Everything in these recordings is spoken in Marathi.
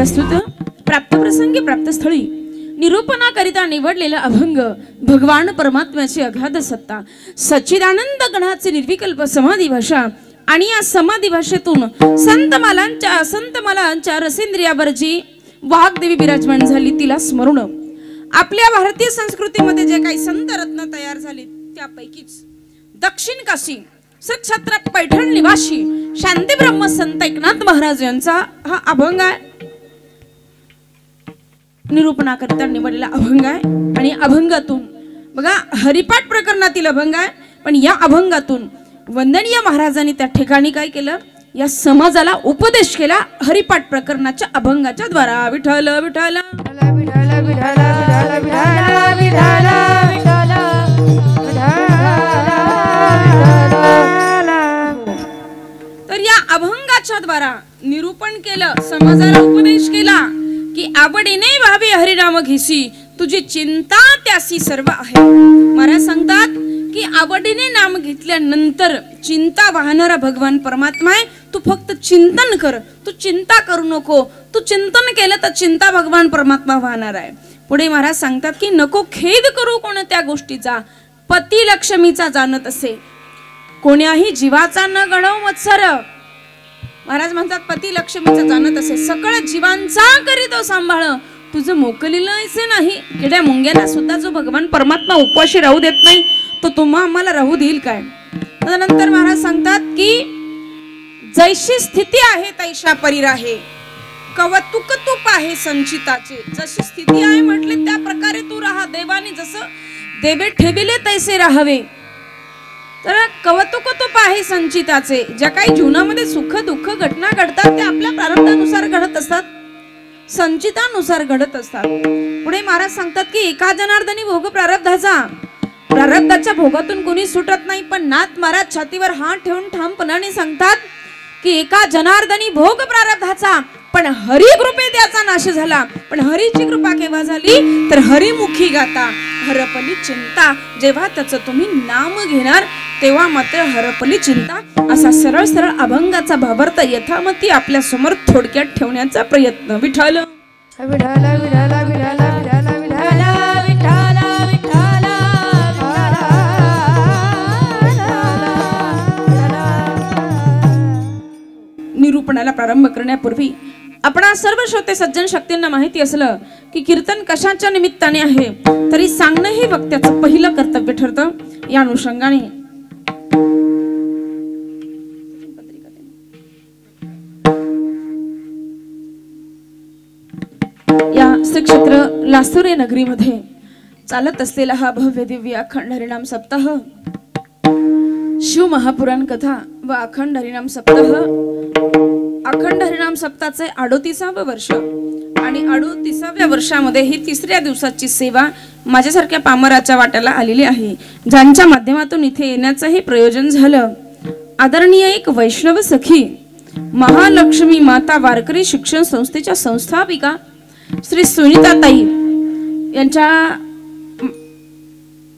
प्रस्तुत प्राप्त प्रसंगी प्राप्त स्थळी निरूपणाकरिता निवडलेला अभंग भगवान परमात्म्याची अगाध सत्ता सच्चिदानंद गणाची निर्विकल्प समाधी भाषा आणि या समाधी भाषेतून संतमालांच्या रसेंद्रियावर जी वाग्देवी विराजमान झाली तिला स्मरून आपल्या भारतीय संस्कृतीमध्ये जे काही संत रत्न तयार झाले त्यापैकीच दक्षिण काशी सक्षत्र पैठण निवासी शांती ब्रह्म संत एकनाथ महाराज यांचा हा अभंग आहे. निरूपणाकरिता निवडलेला अभंग आहे आणि अभंगातून बघा हरिपाठ प्रकरणातील अभंग आहे पण या अभंगातून वंदनीय महाराजांनी त्या ठिकाणी काय केलं या समाजाला उपदेश केला हरिपाठ प्रकरणाच्या अभंगाच्या द्वारा. विठ्ठल विठ्ठल तर या अभंगाच्या द्वारा निरूपण केलं समाजाला उपदेश केला की आवडीने व्हावी हरिनाम घेसी तुझी चिंता त्यासी सर्व आहे. महाराज सांगतात की आवडीने नाम घेतल्यानंतर चिंता वाहणारा भगवान परमात्मा आहे. तू फक्त चिंतन कर, तू चिंता करू नको. तू चिंतन केलं तर चिंता भगवान परमात्मा वाहणार आहे. पुढे महाराज सांगतात की नको खेद करू कोणत्या गोष्टीचा पती लक्ष्मीचा जाणत असे कोण्याही जीवाचा न गणव मत्सर. महाराज म्हणतात पती लक्ष्मीचा जाणत असे सकळ जीवांचा करीतो सांभाळ तुझं मोकलीला असे नाही. किड्या मुंग्याला सुद्धा जो भगवान परमात्मा उपवाशी राहू देत नाही तो तुम्हा आम्हाला राहू देईल काय. त्यानंतर महाराज सांगतात की जैशी स्थिती आहे तैशा परीर आहे कवतुक तूप आहे संचिताचे. जशी स्थिती आहे म्हटले त्या प्रकारे तू राहा. देवाने जसं देवे ठेविले तैसे राहावे. तर कवतुक तूप आहे संचिताचे. ज्या काही जीवनामध्ये सुख दुःख घटना घडतात त्या आपल्या प्रारब्धानुसार घडत असतात संचितानुसार घडत असतात. पुढे महाराज सांगतात की एका जनार्दनी भोग प्रारब्धाच्या भोगातून कोणी सुटत नाही. पण नाथ महाराज छातीवर हात ठेवून ठामपणाने सांगतात की एका जनार्दनी भोग प्रारब्धाचा पण हरी कृपे त्याचा नाश झाला. पण हरीची कृपा केव्हा झाली तर हरिमुखी गाता हरपली चिंता. जेव्हा त्याचं तुम्ही नाम घेणार तेव्हा मात्र हरपली चिंता. असा सरळ सरळ अभंगाचा भावार्थ यथामती आपल्या समोर थोडक्यात ठेवण्याचा प्रयत्न. विठ्ठल विठ्ठल विठ्ठल विठ्ठल विठ्ठल विठ्ठल विठ्ठल निरूपणाला प्रारंभ करण्यापूर्वी आपणा सर्व श्रोते सज्जन शक्तींना माहिती असलं की कीर्तन कशाच्या निमित्ताने आहे तरी सांगणं हे वक्त्याचं पहिलं कर्तव्य ठरतं. या अनुषंगाने या श्री क्षेत्र लासुरे नगरीमध्ये चालत असलेला हा भव्य दिव्य अखंड हरिनाम सप्ताह शिव महापुराण कथा व अखंड हरिनाम सप्ताह अखंड हरिनाम सप्ताहाचे 38वे वर्ष आणि 38व्या वर्षामध्ये ही 3ऱ्या दिवसाची सेवा माझ्यासारख्या पामराच्या वाट्याला आलेली आहे. ज्यांच्या माध्यमातून इथे येण्याचंही प्रयोजन झालं. आदरणीय एक वैष्णव सखी महालक्ष्मी माता वारकरी शिक्षण संस्थेच्या संस्थापिका श्री सुनीताताई यांच्या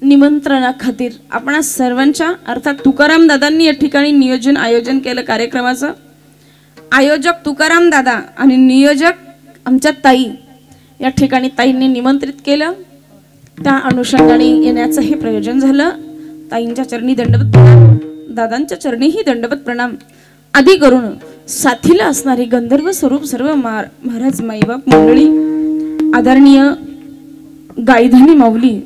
निमंत्रणाखातीर आपण सर्वांच्या अर्थात तुकाराम दादांनी या ठिकाणी नियोजन आयोजन केलं कार्यक्रमाचं. आयोजक तुकाराम दादा आणि नियोजक आमच्या ताई या ठिकाणी ताईंनी निमंत्रित केलं. त्या अनुषंगाने येण्याचं हे प्रयोजन झालं. ताईंच्या चरणी दंडवत प्रणाम, दादांच्या चरणीही दंडवत प्रणाम. आदी करून साथीला असणारे गंधर्व स्वरूप सर्व महाराज माईबाप मंडळी आदरणीय गायधनी माऊली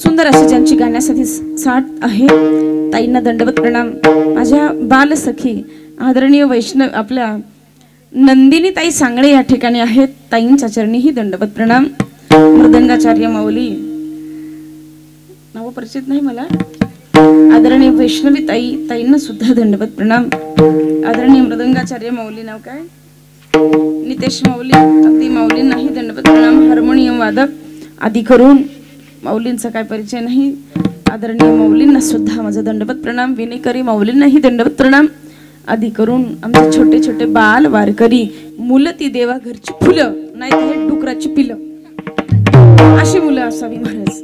सुंदर अशी ज्यांची गाण्यासाठी साथ आहे ताईंना दंडवत प्रणाम. माझ्या बाल सखी आदरणीय वैष्णव आपल्या नंदिनी ताई सांगळे या ठिकाणी आहेत. ताईंच्या चरणीही दंडवत प्रणाम. मृदंगाचार्य माऊली नाव परिचित नाही मला. आदरणीय वैष्णवी ताई ताईंना सुद्धा दंडवत प्रणाम. आदरणीय मृदंगाचार्य माऊली नाव काय नितेश माऊली अगदी माऊलींनाही दंडवत प्रणाम. हार्मोनियम वादक आदी करून माऊलींचा काय परिचय नाही. आदरणीय माऊलींना सुद्धा माझा दंडवत प्रणाम. विनेकरी माऊलींनाही दंडवत प्रणाम. आदी करून आमचे छोटे छोटे बाल वारकरी मुलं ती देवा घरची फुलं नाही तर डुकराची पिलं अशी मुलं असावी महाराज.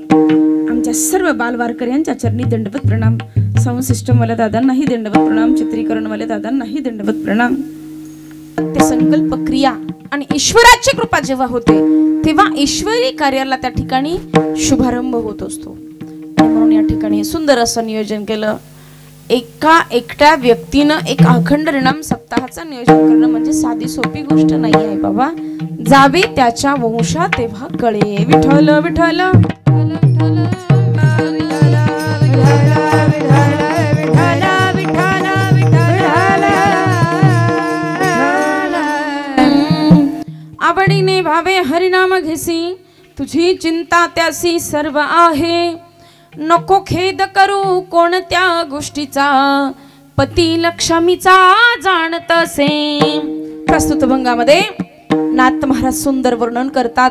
आमच्या सर्व बाल वारकऱ्यांच्या चरणी दंडवत प्रणाम. साऊंड सिस्टम वाल्या दादांनाही दंडवत प्रणाम. चित्रीकरण वाल्या दादांनाही दंडवत प्रणाम. ते संकल्प क्रिया आणि ईश्वराची कृपा जेव्हा होते तेव्हा ईश्वरी कार्याला त्या ठिकाणी शुभारंभ होत असतो. म्हणून या ठिकाणी सुंदर असं नियोजन केलं. एकट्या व्यक्तीनं एक अखंड रिणाम सप्ताहाचं नियोजन करणं म्हणजे साधी सोपी गोष्ट नाही आहे बाबा. जावे त्याच्या वंशा तेव्हा कळे. विठ्ठल विठ्ठल आवडीने भावे हरिनाम घेसी तुझी चिंता त्यासी सर्व आहे. नको खेद करू कोणत्या गोष्टीचा पती लक्ष्मीचा जाणत असे. प्रस्तुत भंगामध्ये नाथ महाराज सुंदर वर्णन करतात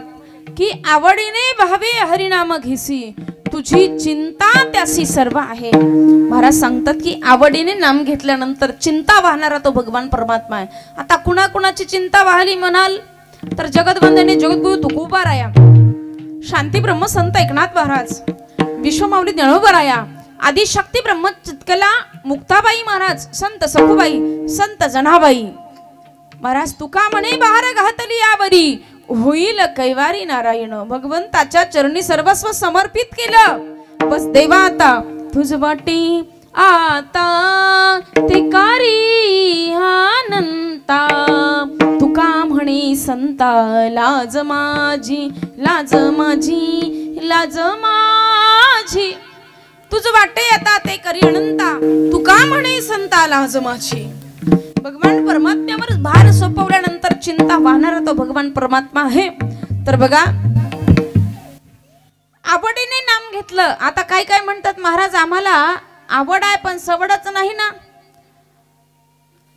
की आवडीने भावे हरिनाम घेसी तुझी चिंता त्यासी सर्व आहे. महाराज सांगतात की आवडीने नाम घेतल्यानंतर चिंता वाहणारा तो भगवान परमात्मा आहे. आता कुणाकुणाची चिंता वाहली म्हणाल तर जगतवंदने जगद्गुरु तुकोबाराया, शांती ब्रह्म संत एकनाथ महाराज, विश्वमाऊली ज्ञानोबराया, आदिशक्ती ब्रह्म चितकला मुक्ताबाई महाराज, संत सखुबाई, संत जनाबाई महाराज. तुका म्हणे बहार घातली यावरी होईल कैवारी नारायण. भगवंताच्या चरणी सर्वस्व समर्पित केलं. बस देवा आता तुझ वाटी आता ते कारी अनंता. तुका म्हणे संता लाज माझी लाज माझी लाज माझी. तुझ वाटे आता ते करी अनंता. तुका म्हणे संता लाज माझी. भगवान परमात्म्यावर भार सोपवल्यानंतर चिंता वाहणारा तो भगवान परमात्मा आहे. तर बघा आवडीने नाम घेतलं. आता काय काय म्हणतात महाराज आम्हाला आवड आहे पण सवडच नाही ना.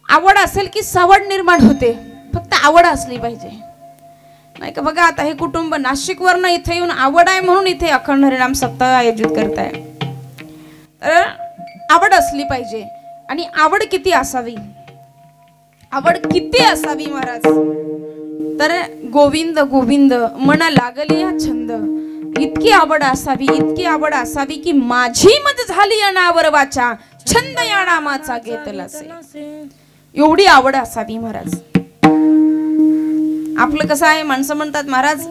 आवड असेल की सवड निर्माण होते. फक्त आवड असली पाहिजे नाही का. बघा आता हे कुटुंब नाशिक वरन इथे येऊन आवड आहे म्हणून इथे अखंड हरिनाम सप्ताह आयोजित करताय. तर आवड असली पाहिजे. आणि आवड किती असावी, आवड किती असावी महाराज. तर गोविंद गोविंद मना लागली हा छंद. इतकी आवड असावी, इतकी आवड असावी की माझी मत झाली अनावर वाचा छंद या नामाचा घेतला असे. एवढी आवड असावी महाराज. आपलं कसं आहे माणसं म्हणतात महाराज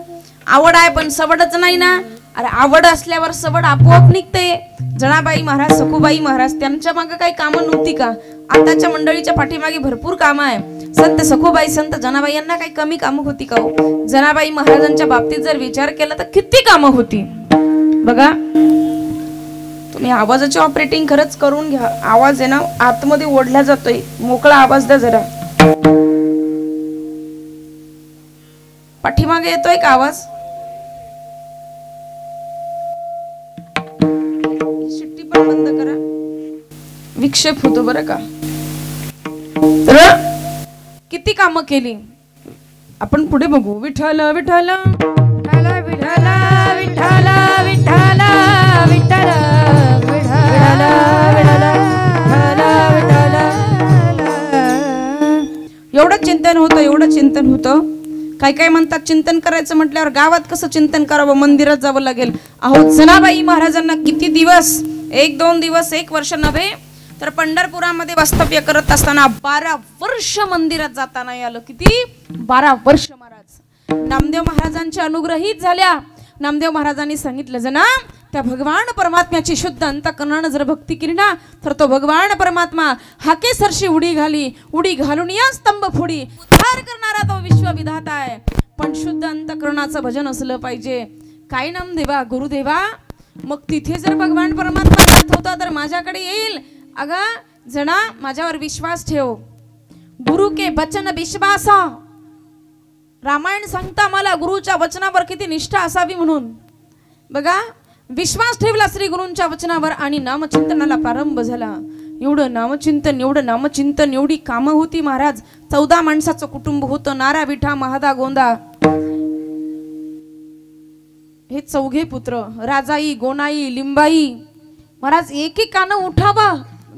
आवड आहे पण सवडच नाही ना. अरे आवड असल्यावर सवड आपोआप निघते. जनाबाई महाराज, सखुबाई महाराज त्यांच्या मागे काही कामं नव्हती का. आताच्या मंडळीच्या पाठीमागे भरपूर कामं आहे. संत सखुबाई संत जनाबाई यांना काही कमी कामं होती का हो. जनाबाई महाराजांच्या बाबतीत जर विचार केला तर किती कामं होती बघा. तुम्ही आवाजाचे ऑपरेटिंग खरंच करून घ्या. आवाज आहे ना आतमध्ये ओढला जातोय. मोकळा आवाज द्या जरा. पाठीमागे येतोय का आवाज. शिट्टी पण बंद करा. विक्षेप होतो बरं का. तर किती कामं केली आपण पुढे बघू. विठ्ठल विठ्ठल विठ्ठल विठ्ठल विठ्ठल विठ्ठल विठ्ठल एवढं चिंतन होतं, एवढं चिंतन होतं. काय काय म्हणतात चिंतन करायचं म्हटल्यावर गावात कसं चिंतन करावं, मंदिरात जावं लागेल. अहो जनाबाई महाराजांना किती दिवस, 1-2 दिवस 1 वर्ष नव्हे तर पंढरपुरामध्ये वास्तव्य करत असताना 12 वर्ष मंदिरात जाता नाही आलं. किती 12 वर्ष महाराज. नामदेव महाराजांच्या अनुग्रहित झाल्या. नामदेव महाराजांनी सांगितलं जना त्या भगवान परमात्म्याची शुद्ध अंतःकरणानं जर भक्ती केली ना तर तो भगवान परमात्मा हाके सरशी उडी घाली. उडी घालून या स्तंभ फोडी. उद्धार करणारा तो विश्वविधाता आहे. पण शुद्ध अंतःकरणाचं भजन असलं पाहिजे. काय नामदेवा गुरुदेवा मग तिथे जर भगवान परमात्मा जात होता तर माझ्याकडे येईल. अगा जना माझ्यावर विश्वास ठेव. गुरु के वचन विश्वासा. रामायण सांगता मला गुरुच्या वचनावर किती निष्ठा असावी म्हणून. बघा विश्वास ठेवला श्री गुरूंच्या वचनावर आणि नामचिंतनाला प्रारंभ झाला. एवढं नामचिंतन, एवढं नामचिंतन, एवढी कामं होती महाराज. 14 माणसाचं कुटुंब होतं. नारा विठा महादा गोंदा हे 4 पुत्र. राजाई, गोनाई, लिंबाई. महाराज एक एक कानं उठावा.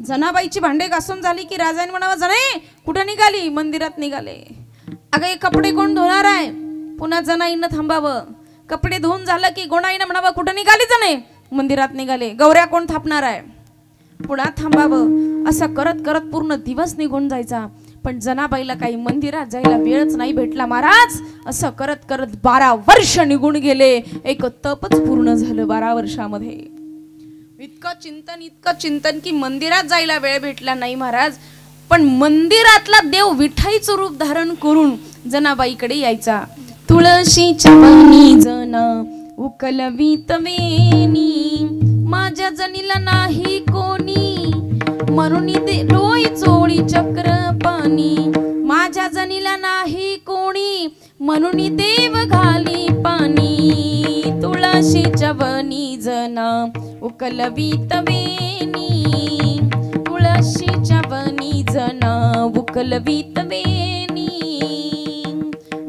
जनाबाईची भांडे घासून झाली की राजाने म्हणावा जनाई कुठे निघाली. मंदिरात निघाले. अगं हे कपडे कोण धुणार आहे. पुन्हा जनाईनं थांबावं. कपडे धुवून झालं की गोनाईनं म्हणावं कुठे निघाली जनाई. मंदिरात निघाले. गौऱ्या कोण थापणार आहे. पुन्हा थांबावं. असं करत करत पूर्ण दिवस निघून जायचा. पण जनाबाईला काही मंदिरात जायला वेळच नाही भेटला महाराज. असं करत करत 12 वर्ष निघून गेले. एक तपच पूर्ण झालं 12 वर्षामध्ये. इतकं चिंतन की मंदिरात जायला वेळ भेटला नाही महाराज. पण मंदिरातला देव विठाईचं रूप धारण करून जनाबाईकडे यायचा. तुळशीच्या पाणी जना उकलवीत वेणी, माझ्या जनीला नाही कोणी म्हणून रोई चोळी चक्र पाणी, माझ्या जनीला नाही कोणी म्हणून देव घाली पाणी. तुळशीच्या वनी जना उकलवीत वेणी, तुळशीच्या वनी जना उकलवीत वेणी.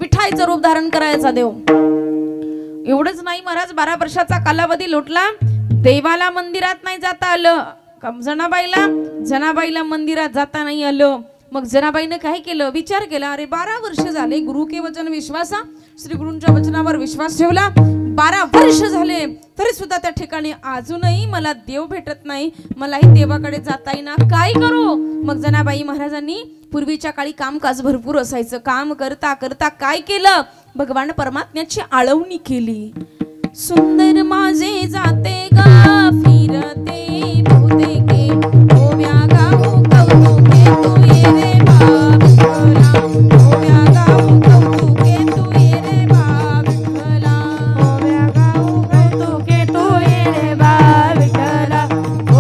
विठाईचं रूप धारण करायचा देव. एवढंच नाही महाराज, 12 वर्षाचा कालावधी लोटला. देवाला मंदिरात नाही जाता आलं. जनाबाईला मंदिरात जाता नाही आलं. मग जनाबाईने काय केलं, विचार केला, अरे 12 वर्ष झाले गुरु के वचन विश्वासा, श्री गुरूंच्या वचनावर विश्वास ठेवला. 12 वर्ष झाले तरी सुद्धा त्या ठिकाणी अजूनही मला देव भेटत नाही. मलाही देवाकडे जाता येईना, काय करू. मग जनाबाई महाराजांनी पूर्वीच्या काळी कामकाज भरपूर असायचं. काम करता करता काय केलं, भगवान परमात्म्याची आळवणी केली. सुंदर माझे जाते गा फिरते बहुतेके, ओव्या गाऊ कौतुके तू ये रे बा विठ्ठला, ओव्या गाऊ कौतुके तू ये रे बा विठ्ठला, ओव्या गाऊ कौतुके तू ये रे बा विठ्ठला,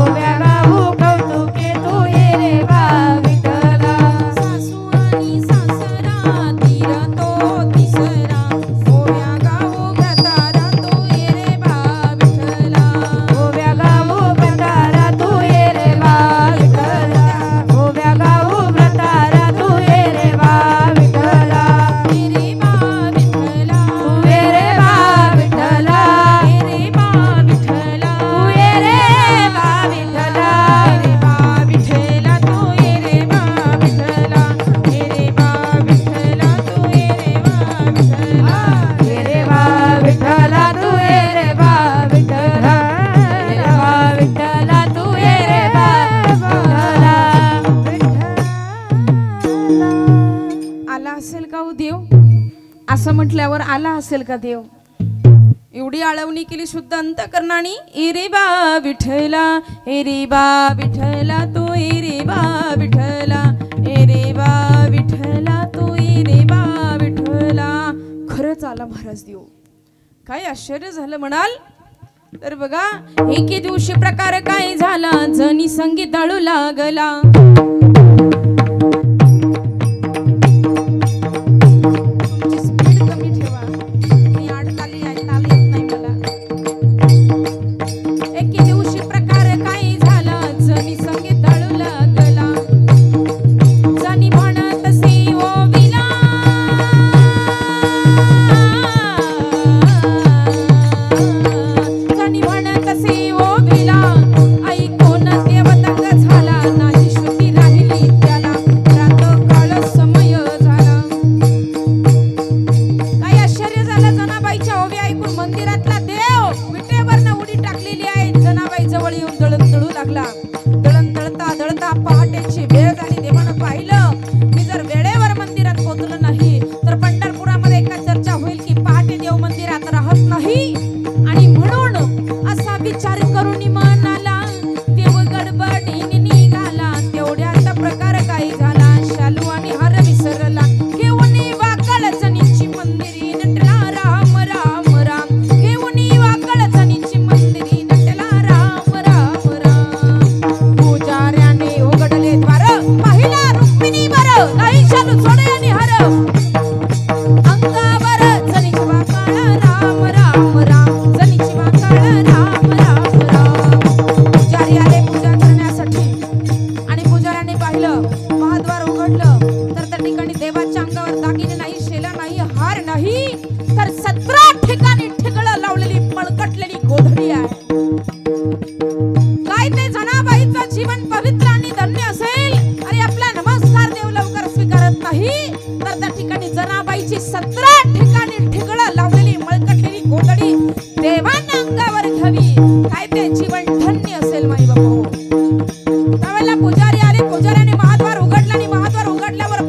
ओव्या गाऊ कौतुके तू ये रे बा विठ्ठला. सासू आणि सासरा तीर तो तिसरा, ओव्या गाऊ गतारा तू ये रे बा विठ्ठला, ओव्या गाऊ गतारा तू ये रे बा विठ्ठला, ओव्या गाऊ गतारा तू ये रे बा विठ्ठला, ये रे बा विठ्ठला, तू ये रे बा विठ्ठला, ये रे बा विठ्ठला, तू ये रे बा विठ्ठला, ये रे बा विठ्ठला, तू ये रे बा विठ्ठला, ये रे बा विठ्ठला, तू ये रे बा विठ्ठला, ये रे बा विठ्ठला, तू ये रे बा विठ्ठला, ये रे बा विठ्ठला, तू ये रे बा विठ्ठला. आला असेल का हो देव, असं म्हटल्यावर आला असेल का देव. एवढी आळवणी केली शुद्ध अंतकरणाने. ए रे बा विठ्ठला, ए रे बा विठ्ठला, तू ए रे बा विठ्ठला, ए रे बा विठ्ठला, तू ए रे बा विठ्ठला. खरंच आला महाराज देव. काय आश्चर्य झालं म्हणाल तर बघा, एके दिवशी प्रकार काय झाला, जनी संगीत दळू लागला. तुमची स्पीड कमी ठेवा, मी आडताली ऐकायला येत नाही मला. एके दिवशी प्रकार काय झाला, जनी संगीत दळू लागला. जनी म्हणत सी ओविला, जनी म्हणत सी ओविला, ऐकून देवदंग झाला, नाही श्रुती राहिली त्याला, रात काळ समय झाला. काय आश्चर्य झालं, जनाबाईच्या ओव्या ऐकून मंदिरातला देव विटेवरनं उडी टाकलेली आहे. जनाबाई जवळ येऊन दळण दळू लागला. दळण दळता दळता पहाटेची वेळ झाली. देवानं पाहिलं, मी जर वेळेवर मंदिरात पोहोचलो नाही तर पंढरपुरामध्ये एका चर्चा होईल की पहाटे देव मंदिरात राहत नाही. आणि म्हणून असा विचार करून मनाला देव गडबडीने निघाला. तेवढ्यात प्रकार काही झाला, शालू आणि हार विसरला. घेऊन वाकळ जनीची मंदिरी नटला राम राम राम, घेऊन वाकळ जनीची मंदिरी नटला राम राम राम. पुजाऱ्याने उघडले द्वार, पाहिला रुक्मिणी बर, नाही शालू सोडे आणि हार. अंगावर जनीची वाकळ राम राम राम, जनीची वाकळ राम राम राम. पुजारी आले पूजा करण्यासाठी आणि पुजाऱ्याने पाहिलं, महाद्वार उघडलं तर त्या ठिकाणी देवाच्या अंगावर दागिने नाही, शेला नाही, हार नाही, तर 17 ठिकाणी ठिगळं लावलेली मळकटलेली गोधडी आहे. काय ते जनाबाईचं जीवन पवित्र आणि धन्य असेल. अरे आपला नमस्कार देव लवकर स्वीकारत नाही, तर त्या ठिकाणी जनाबाईची 17 ठिकाणी ठिगळं लावलेली मळकटलेली गोधडी देवांना अंगावर घ्यावी. काय ते जीवन धन्य असेल माई बाबा. त्यावेळेला पुजारी आले, पुजाऱ्याने महाद्वार उघडला आणि महाद्वार उघडल्यावर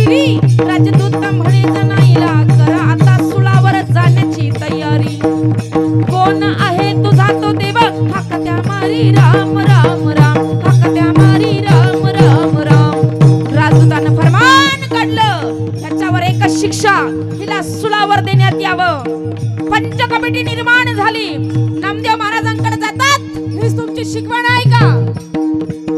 केलेली राजदूत म्हणे जनाईला करा आता सुळावर जाण्याची तयारी कोण आहे तुझा तो देव हाक त्या मारी राम राम राम हाक त्या मारी राम राम राम राजदूतानं फरमान काढलं त्याच्यावर एक शिक्षा हिला सुळावर देण्यात यावं पंच कमिटी निर्माण झाली नामदेव महाराजांकडे जातात हीच तुमची शिकवण आहे का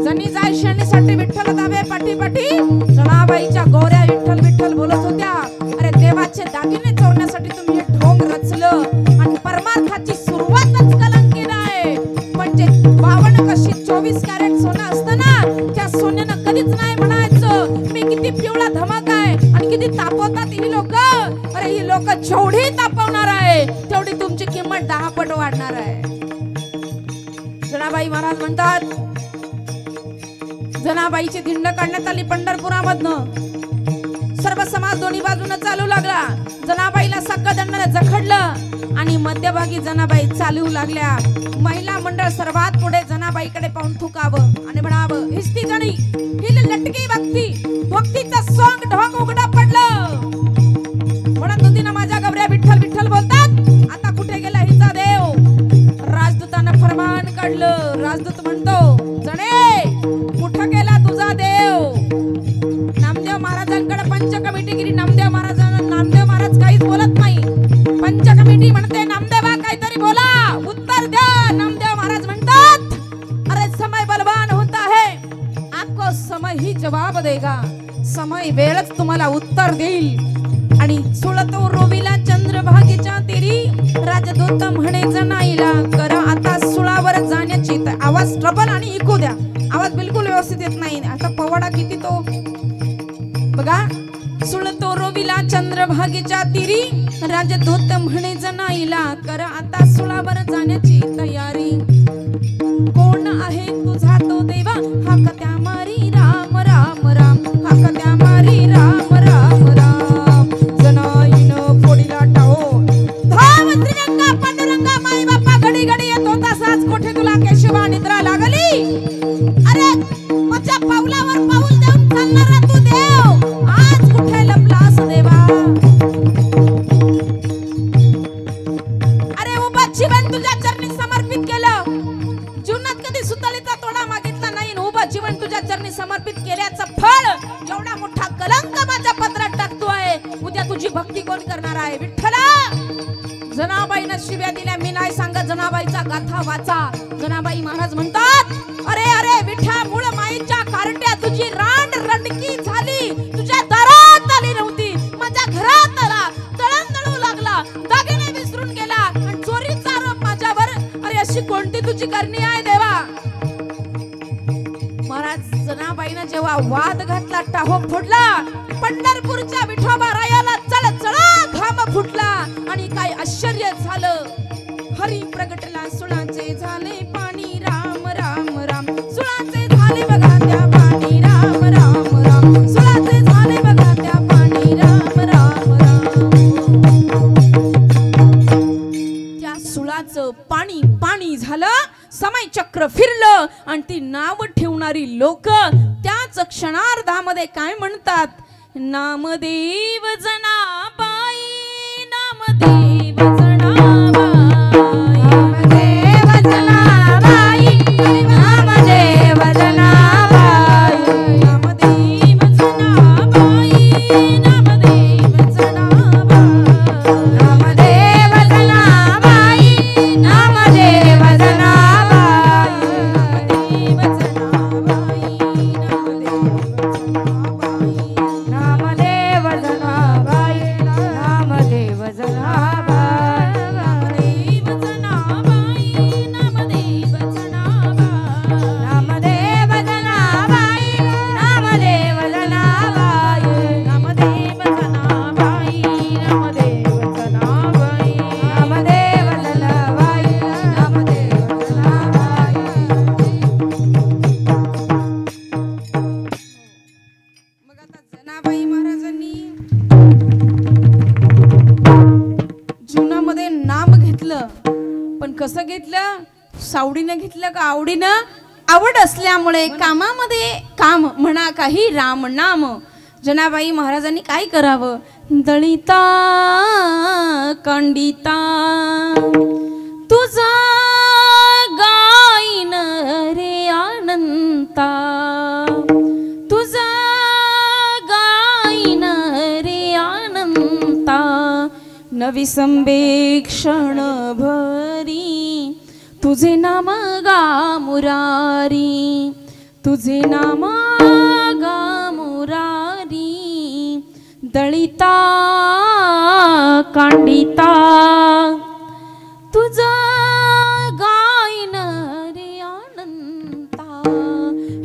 जणी जाय शेणीसाठी विठ्ठल दावे पाठी पाठी जनाबाईच्या गोऱ्या विठ्ठल विठ्ठल बोलत होत्या अरे देवाचे दागिने चोरण्यासाठी तुम्ही हे ढोंग रचलं आणि परमार्थाची सुरुवातच कलंकित आहे म्हणजे 52 कशी 24 कॅरेट सोनं असतं ना त्या सोन्यानं कधीच नाही म्हणायचं मी किती पिवळा धमक आहे आणि किती तापवतात ही लोक अरे ही लोक जेवढी तापवणार आहे तेवढी तुमची किंमत 10 पट वाढणार आहे जनाबाई महाराज म्हणतात जनाबाईची धिंड काढण्यात आली पंढरपुरामधनं सर्व समाज दोन्ही बाजूने चालू लागला जनाबाईला सक्कदंडाने जखडलं आणि मध्यभागी जनाबाई चालू लागल्या महिला मंडळ सर्वात पुढे जनाबाईकडे पाहून थुकावं आणि म्हणावं हिस्ती जणी हिल लटकी भक्ती भक्तीचा सोंग ढोंग उघडा पडलं म्हणत होती ना माझ्या गवऱ्या विठ्ठल विठ्ठल बोलतात आता कुठे गेला हिचा देव राजदूतानं फरमान काढलं राजदूत म्हणतो जणे कुठं गेला तुझा देव नामदेव महाराजांकडे पंच कमिटी गेली नामदेव महाराज काहीच बोलत नाही पंच कमिटी म्हणते नामदेवा काहीतरी बोला उत्तर द्या नामदेव महाराज म्हणतात अरे समय बलवान होता है आपको समय ही जवाब देगा समय वेळच तुम्हाला उत्तर देईल आणि सुळतो रोविला चंद्रभागेच्या तेरी राजदूत म्हणे जनाईला करा आता सुळावर जाण्याची आवाज ट्रबल आणि इको द्या आवाज बिलकुल व्यवस्थित येत नाही आता पवाडा किती तो बघा सुळतो रोविला चंद्रभागेच्या तीरी राजदूत म्हणे जनाईला कर आता सुळावर जाण्याची तयारी कोण आहे तुझा तो देवा हाक त्या मारी राम राम राम हाक त्या मारी राम राम राम जनाईनं फोडीला टाओ धाव त्रिरंगा पांडुरंगा माई बाप्पा घडी घडी येतो तसाच कोठे तुला केशवा निद्रा लागली अरे माझ्या पावलावर पाऊल देऊन चालणारा तू देव आज कुठे लपलास देवा अरे उभा जीवन तुझ्या चरणी समर्पित केलं जीवनात कधी सुतळीचा तोडा मागितला नाही उभा जीवन तुझ्या चरणी समर्पित केल्याचं फळ एवढा मोठा कलंक माझ्या पत्रात टाकतो आहे उद्या तुझी भक्ती कोण करणार आहे विठ्ठला जनाबाईनं शिव्या दिल्या मी नाही सांगत जनाबाईचा गाथा वाचा जनाबाई महाराज म्हणतात अरे अरे विठ्ठा मूळ माईच्या कार्ट्या तुझी रांड रंडकी झाली तुझ्या दारात आली नव्हती माझ्या घरात आला तळंदळू लागला दागिने विसरून गेला आणि चोरीचा आरोप माझ्यावर अरे अशी कोणती तुझी करणी आहे देवा महाराज जनाबाईनं जेव्हा वाद घातला टाहो फोडला पंढरपूरच्या विठोबा रायाला चळ चळ घाम फुटला आणि काय आश्चर्य झालं हरी प्रगटला सुळाचे झाले पाणी राम राम राम सुळाचे झाले बघा त्या पाणी राम राम राम सुळाचे झाले बघा त्या पाणी राम राम राम त्या सुळाचं पाणी पाणी झालं समय चक्र फिरलं आणि ती नाव ठेवणारी लोक त्याच क्षणार्धामध्ये काय म्हणतात नामदेव जनाबाई नामदेव जनाबाई नामदेव जनाबाई नामदेव जनाबाई नामदेव जनाबाई नामदेव जनाबाई नामदेव जनाबाई नामदेव जनाबाई नामदेव जनाबाई नामदेव पण कसं घेतलं सावडीनं घेतलं का आवडीनं आवड असल्यामुळे कामामध्ये काम म्हणा काही राम नाम जनाबाई महाराजांनी काय करावं? दळिता कांडिता तुझा गाईन रे अनंता, तुझा गाईन रे अनंता, नवी संवेक्षण भरी तुझे नाम गा मुरारी, तुझे नाम गा मुरारी, दळिता कांडिता तुझा गायन रे अनंता.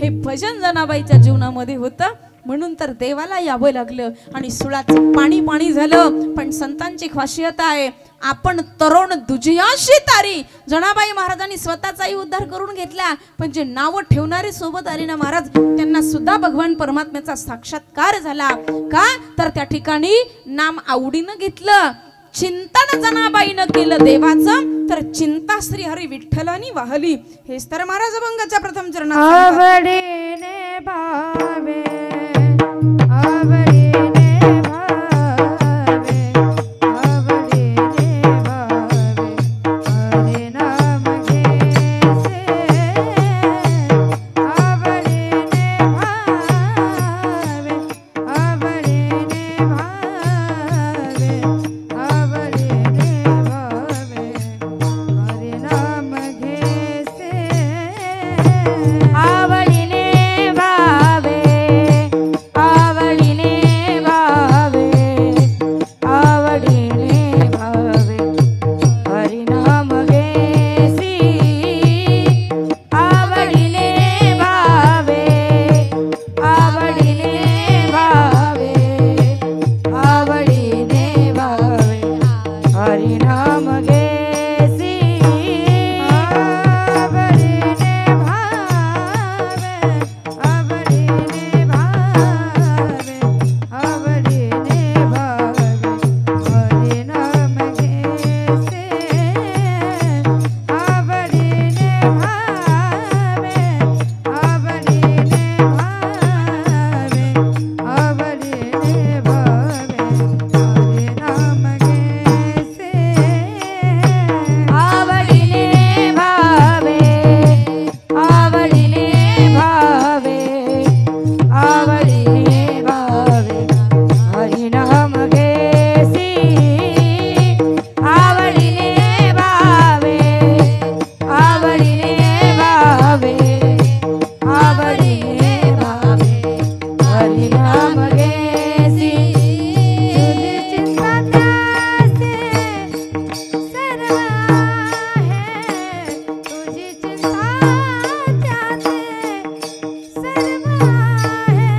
हे भजन जनाबाईच्या जीवनामध्ये होतं, म्हणून तर देवाला यावं लागलं आणि सुळाचं पाणी पाणी झालं. पण संतांची खासियत आहे, आपण तरुण दुजियाशी तारी. जनाबाई महाराजांनी स्वतःचाही उद्धार करून घेतला, पण जे नावं ठेवणारे सोबत आले ना महाराज, त्यांना सुद्धा भगवान परमात्म्याचा साक्षात्कार झाला. का तर त्या ठिकाणी नाम आवडीनं घेतलं, चिंतन जनाबाईनं केलं देवाचं, तर चिंता श्री हरी विठ्ठलानी वाहली. हेच तर महाराज अभंगाच्या प्रथम चरणात आवडीने भावे, आवडीने भावे, आवडीने भावे, हरे नाम घेसे, आवडीने भावे, आवडीने भावे, आवडीने भावे, हरे नाम घेसे, आवडीने भावे, आवडीने भावे, आवडीने भावे, हरि नाम घेसी, आवडीने भावे, आवडीने भावे, आवडीने भावे, हरि नाम घेसी, आवडीने भावे, आवडीने भावे, आवडीने भावे, हरि नाम घेसे, आवडीने भावे, आवडीने भावे, आवडीने भावे, हरि नाम घेसे, आवडीने भावे, आवडीने भावे, आवडीने भावे, हरि नाम घेसी, आवडीने भावे, आवडीने भावे, आवडीने भावे, हरि नाम घेसी, तुझी चिंता त्यासे सर्व आहे, तुझी चिंता त्यासे सर्व आहे,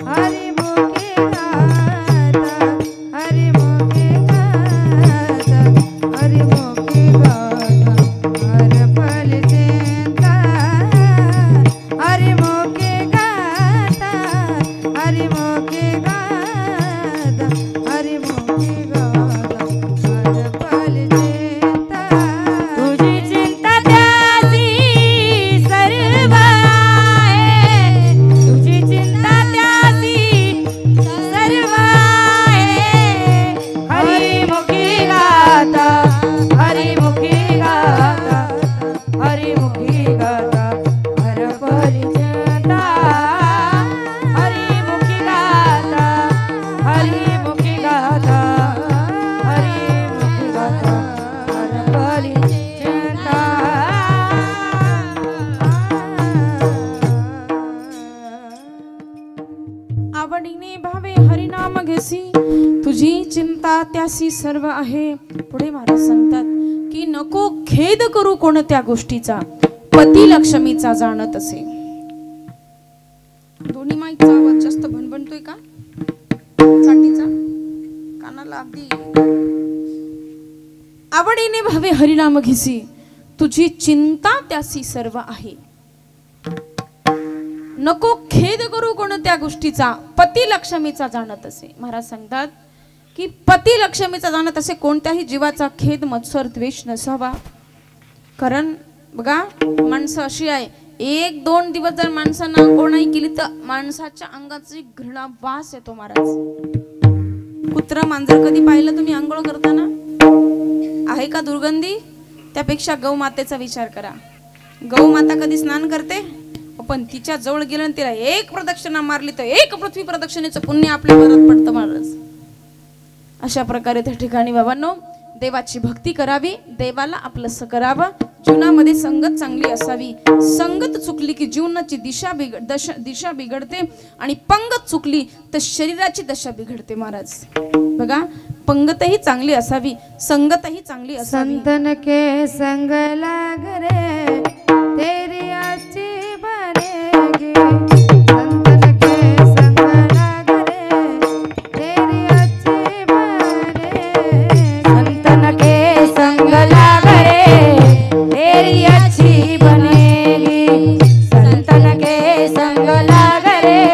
हरिमुखी गाता, हरिमुखी गाता, हरिमुखी गाता, हरपल चिंता, हरिमुखी गाता, हरिमुखी गाता, हरिमुखी गाता, हरपल चिंता, तुझी चिंता त्यासी सर्व आहे, तुझी चिंता त्यासी सर्व आहे, हरिमुखी गाता, हरिमुखी गाता, हरिमुखी गाता, हरपल चिंता, हरिमुखी गाता, हरिमुखी गाता, हरिमुखी गाता, हरपल चिंता. आवडीने भावे हरिनाम घेसी, तुझी चिंता त्यासी सर्व आहे. पुढे महाराज सांगतात की नको खेद करू कोणत्या गोष्टीचा, पती लक्ष्मीचा जाणत असे. दोन्ही माईकचा आवाज जास्त भणभणतोय का? साठीचा कानाला अगदी. आवडीने भावे हरिनाम घेसी, तुझी चिंता त्यासी सर्व आहे. नको खेद करू कोणत्या गोष्टीचा, पती लक्ष्मीचा जाणत असे. महाराज सांगतात की पती लक्ष्मीचा जाणत असे, कोणत्याही जीवाचा खेद मत्सर द्वेष नसावा. कारण बघा माणसं अशी आहे एक दोन दिवस जर माणसानं आंघोळ नाही केली तर माणसाच्या अंगाची घृणा वास येतो महाराज. कुत्रा मांजर कधी पाहिलं तुम्ही आंघोळ करताना? आहे का दुर्गंधी? त्यापेक्षा गौमातेचा विचार करा. गौमाता कधी स्नान करते? पण तिच्या जवळ गेलं आणि तिला एक प्रदक्षिणा मारली तर एक पृथ्वी प्रदक्षिणेचं पुण्य आपल्या परत पडतं महाराज. अशा प्रकारे त्या ठिकाणी बाबांनो देवाची भक्ती करावी, देवाला आपलंसं करावं. जीवनामध्ये संगत चांगली असावी. संगत चुकली की जीवनाची दिशा बिघडते आणि पंगत चुकली तर शरीराची दशा बिघडते महाराज. बघा, पंगतही चांगली असावी, संगतही चांगली असावी. संतन के संग लाग रे तेरी अच्छी बनेगी. संतन के संग लाग रे तेरी अच्छी बनेगी. संतन के संग लाग रे तेरी अच्छी बनेगी. संतन के संग लाग रे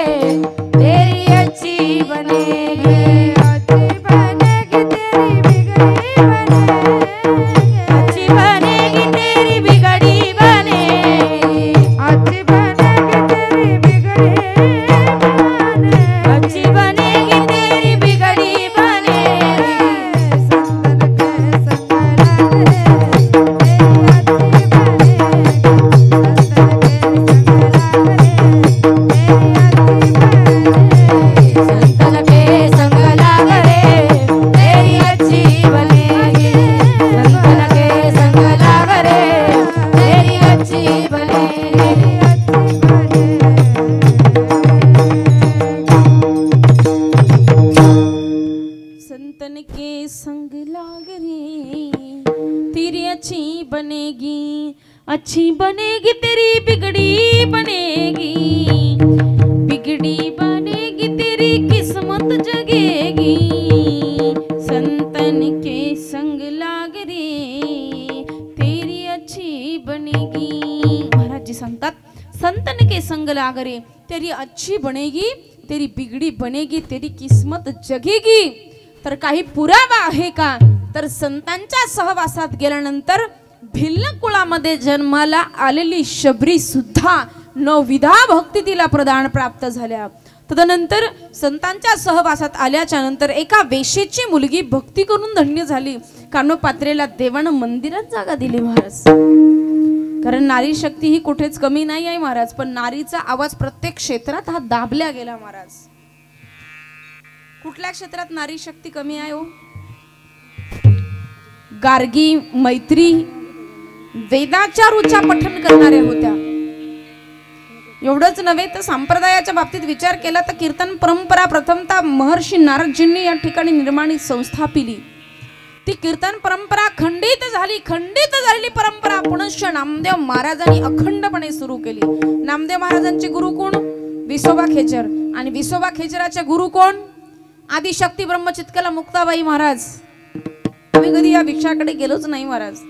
तेरी अच्छी बनेगी. अच्छी बनेगी तेरी बिगड़ी बनेगी. बिगड़ी बनेगी तेरी किस्मत जगेगी. संतन के संग लाग रे तेरी अच्छी बनेगी. महाराज जी सांगतात संतन के संग लाग रे तेरी अच्छी बनेगी, तेरी बिगड़ी बनेगी, तेरी किस्मत जगेगी. तर काही पुरावा आहे का? तर संतांच्या सहवासात गेल्यानंतर भिल्ल कुळामध्ये जन्माला आलेली शबरी सुद्धा 9विधा भक्ती तिला प्रदान प्राप्त झाल्या. तदनंतर संतांच्या सहवासात आल्याच्या नंतर एका वेश्येची मुलगी भक्ती करून धन्य झाली. कानोपात्रेला देवानं मंदिरात जागा दिली महाराज. कारण नारी शक्ती ही कुठेच कमी नाही आहे महाराज, पण नारीचा आवाज प्रत्येक क्षेत्रात हा दाबल्या गेला महाराज. कुठल्या क्षेत्रात नारी शक्ती कमी आहे हो? गार्गी मैत्री वेदाच्या रुचा पठन करणाऱ्या होत्या. एवढंच नव्हे तर संप्रदायाच्या बाबतीत विचार केला तर कीर्तन परंपरा प्रथमतः महर्षी नारदजींनी या ठिकाणी निर्माणी संस्थापिली. ती कीर्तन परंपरा खंडित झालेली परंपरा पुनश्च नामदेव महाराजांनी अखंडपणे सुरू केली. नामदेव महाराजांचे गुरु कोण? विसोबा खेचर. आणि विसोबा खेचराचे गुरु कोण? आदिशक्ती ब्रह्मचित्कला मुक्ताबाई महाराज. आम्ही कधी या भिक्षाकडे गेलोच नाही महाराज.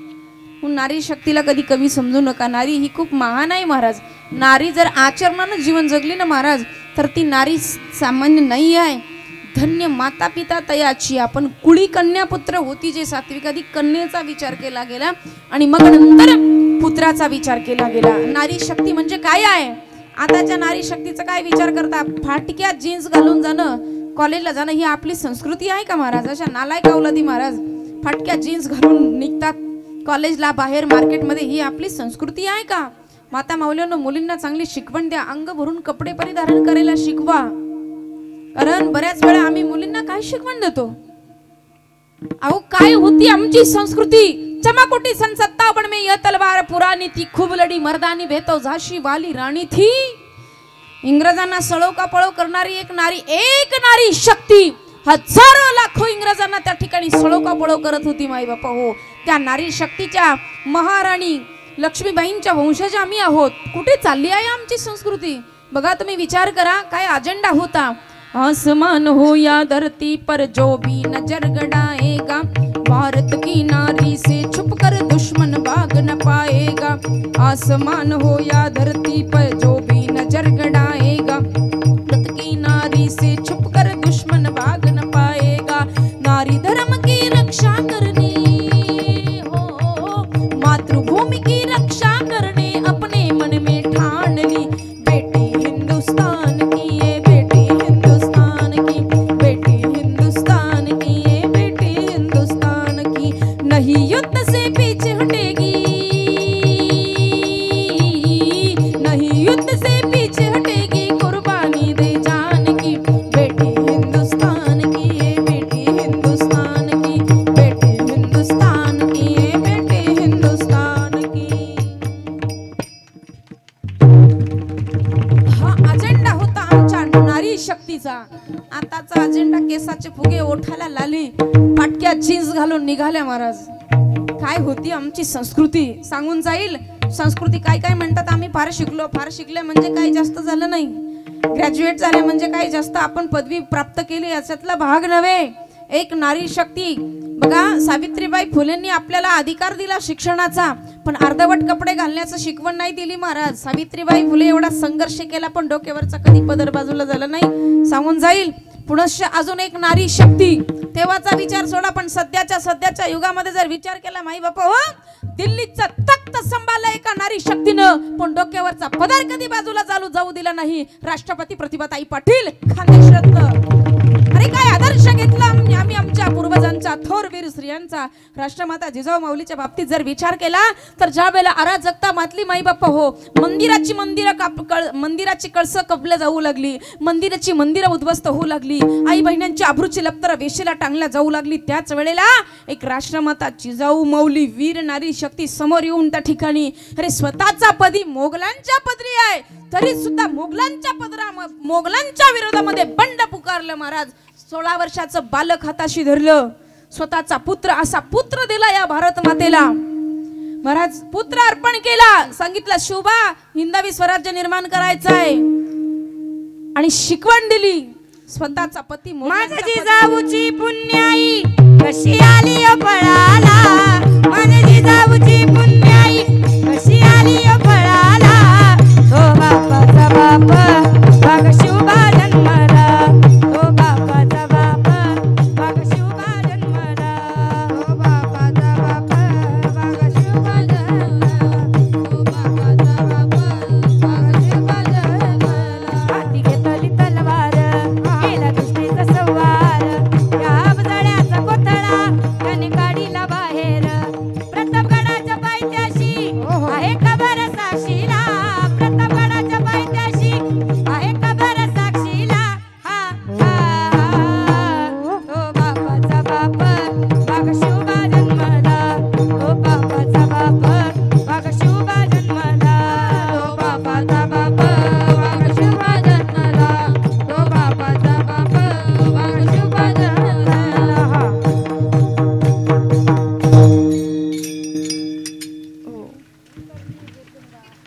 नारी शक्तीला कधी कमी समजू नका. नारी ही खूप महान आहे महाराज. नारी जर आचरणानं जीवन जगली ना महाराज तर ती नारी सामान्य नाही आहे. धन्य माता पिता तयाची. आपण कुळी कन्या पुत्र होती जे सात्विक, आधी कन्येचा विचार केला गेला आणि मग नंतर पुत्राचा विचार केला गेला. नारी शक्ती म्हणजे काय आहे? आताच्या नारी शक्तीचा काय विचार करता? फाटक्या जीन्स घालून जाणं, कॉलेजला जाणं ही आपली संस्कृती आहे का महाराज? अशा नालायक अवलादी महाराज फाटक्या जीन्स घालून निघतात कॉलेजला, बाहेर मार्केटमध्ये. ही आपली संस्कृती आहे का? माता माऊलींनो मुलींना चांगली शिकवण द्या. अंग भरून कपडे परिधारण करायला शिकवा. कारण बऱ्याच वेळा आम्ही मुलींना काय शिकवण देतो? अहो काय होती आमची संस्कृती? चमाकोटी सन 57 में यह तलवार पुरानी थी, खूब लढी मर्दानी भेतो झाशी वाली राणी थी. इंग्रजांना सळो का पळो करणारी एक नारी शक्ती हजारो लाखो इंग्रजांना त्या ठिकाणी सळो का पळो करत होती माई बापा. हो, त्या नारी शक्तीच्या महाराणी लक्ष्मीबाईंच्या वंशज आम्ही आहोत. कुठे चालली आहे आमची संस्कृती? बघा तुम्ही विचार करा काय अजेंडा होता. आसमान हो या धरती पर जो भी नजर गड़ाएगा, भारत की नारी से छुपकर दुश्मन भाग न पाएगा. आसमान हो या धरती पर जो भी नजर गड़ाएगा, भारत की नारी से छुपकर दुश्मन भाग न पाएगा. नारी धर्म की रक्षा करने, हो मातृभूमि की रक्षा करने अपने मन में ठान नहीं युद्ध से पीछे हटेगी, नहीं युद्ध से पीछे हटेगी, कुर्बानी दे जान की बेटी हिंदुस्तान की, ये बेटी हिंदुस्तान की, बेटी हिंदुस्तान की, ये बेटी हिंदुस्तान की। हा अजेंडा होता आमच्या नारी शक्तीचा। आताचा अजेंडा केसाचे फुगे ओठाला लाली, पाटक्या जीन्स घालून निघाल्या महाराज। काय होती आमची संस्कृती सांगून जाईल। संस्कृती काय काय म्हणतात, आम्ही फार शिकलो, फार शिकले म्हणजे काही जास्त झालं नाही, ग्रॅज्युएट झाले म्हणजे काही जास्त आपण पदवी प्राप्त केली याच्यातला भाग नव्हे। एक नारी शक्ती बघा, सावित्रीबाई फुलेंनी आपल्याला अधिकार दिला शिक्षणाचा, पण अर्धवट कपडे घालण्याचं शिकवण नाही दिली महाराज। सावित्रीबाई फुले एवढा संघर्ष केला पण डोक्यावरचा कधी पदर बाजूला झाला नाही, सांगून जाईल। पुनश्च अजून एक नारी शक्ती, तेव्हाचा विचार सोडा पण सध्याच्या युगामध्ये जर विचार केला माई बापा हो, दिल्लीचा तख्त सांभाळला एका नारी शक्तीनं, पण डोक्यावरचा पदर कधी बाजूला जाऊ दिला नाही। राष्ट्रपती प्रतिभाताई पाटील खानदेश रत्न। अरे काय आदर्श घेतला आम्ही आमच्या पूर्वजांचा, थोरवीर स्त्रियांचा। राष्ट्रमाता जिजाऊ माऊलीच्या बाबतीत जर विचार केला तर ज्या वेळेला अराजकता मातली माई बाप्पा हो, मंदिराची कळस कपल्या जाऊ लागली, मंदिरं उद्ध्वस्त होऊ लागली, आई बहिणींची आभरूची लपतर वेशीला टांगल्या जाऊ लागली, त्याच वेळेला एक राष्ट्रमाता जिजाऊ माऊली वीर नारी शक्ती समोर येऊन त्या ठिकाणी अरे स्वतःचा पदी मोगलांच्या पदरी आहे तरी सुद्धा मोगलांच्या विरोधामध्ये बंड पुकारलं महाराज। 16 वर्षाचं बालक हाताशी धरलं, स्वतःचा पुत्र असा पुत्र दिला या भारत मातेला महाराज। पुत्र अर्पण केला, सांगितलं शोभा हिंदवी स्वराज्य निर्माण करायचं आहे आणि शिकवण दिली। स्वतःचा पती माझ्या जिजाऊची पुण्याई कशी आली फळाला, माझ्या जिजाऊची पुण्याई कशी आली फळाला, तो बापाचा बाप बाग शिवबा जन्मला, तो बापाचा बाप बाग शिवबा जन्मला, तो बापाचा बाप बाग शिवबा जन्मला, तो बापाचा बाप बाग शिवबा जन्मला। हाती घेतली तलवार केला दुष्टीचा संवार, या अबजाड्याचा कोथळा त्याने काढीला बाहेर, प्रतापगडाच्या पायथ्याशी आहे खबर साक्षीला, प्रतापगडाच्या पायथ्याशी आहे खबर साक्षीला, हा हा तो बापाचा बाप बाग शिवबा जन्मला, तो बापाचा बाप बाग शिवबा जन्मला, तो बापाचा बाप बाग शिवबा जन्मला, तो बापाचा बाप बाग शिवबा जन्मला।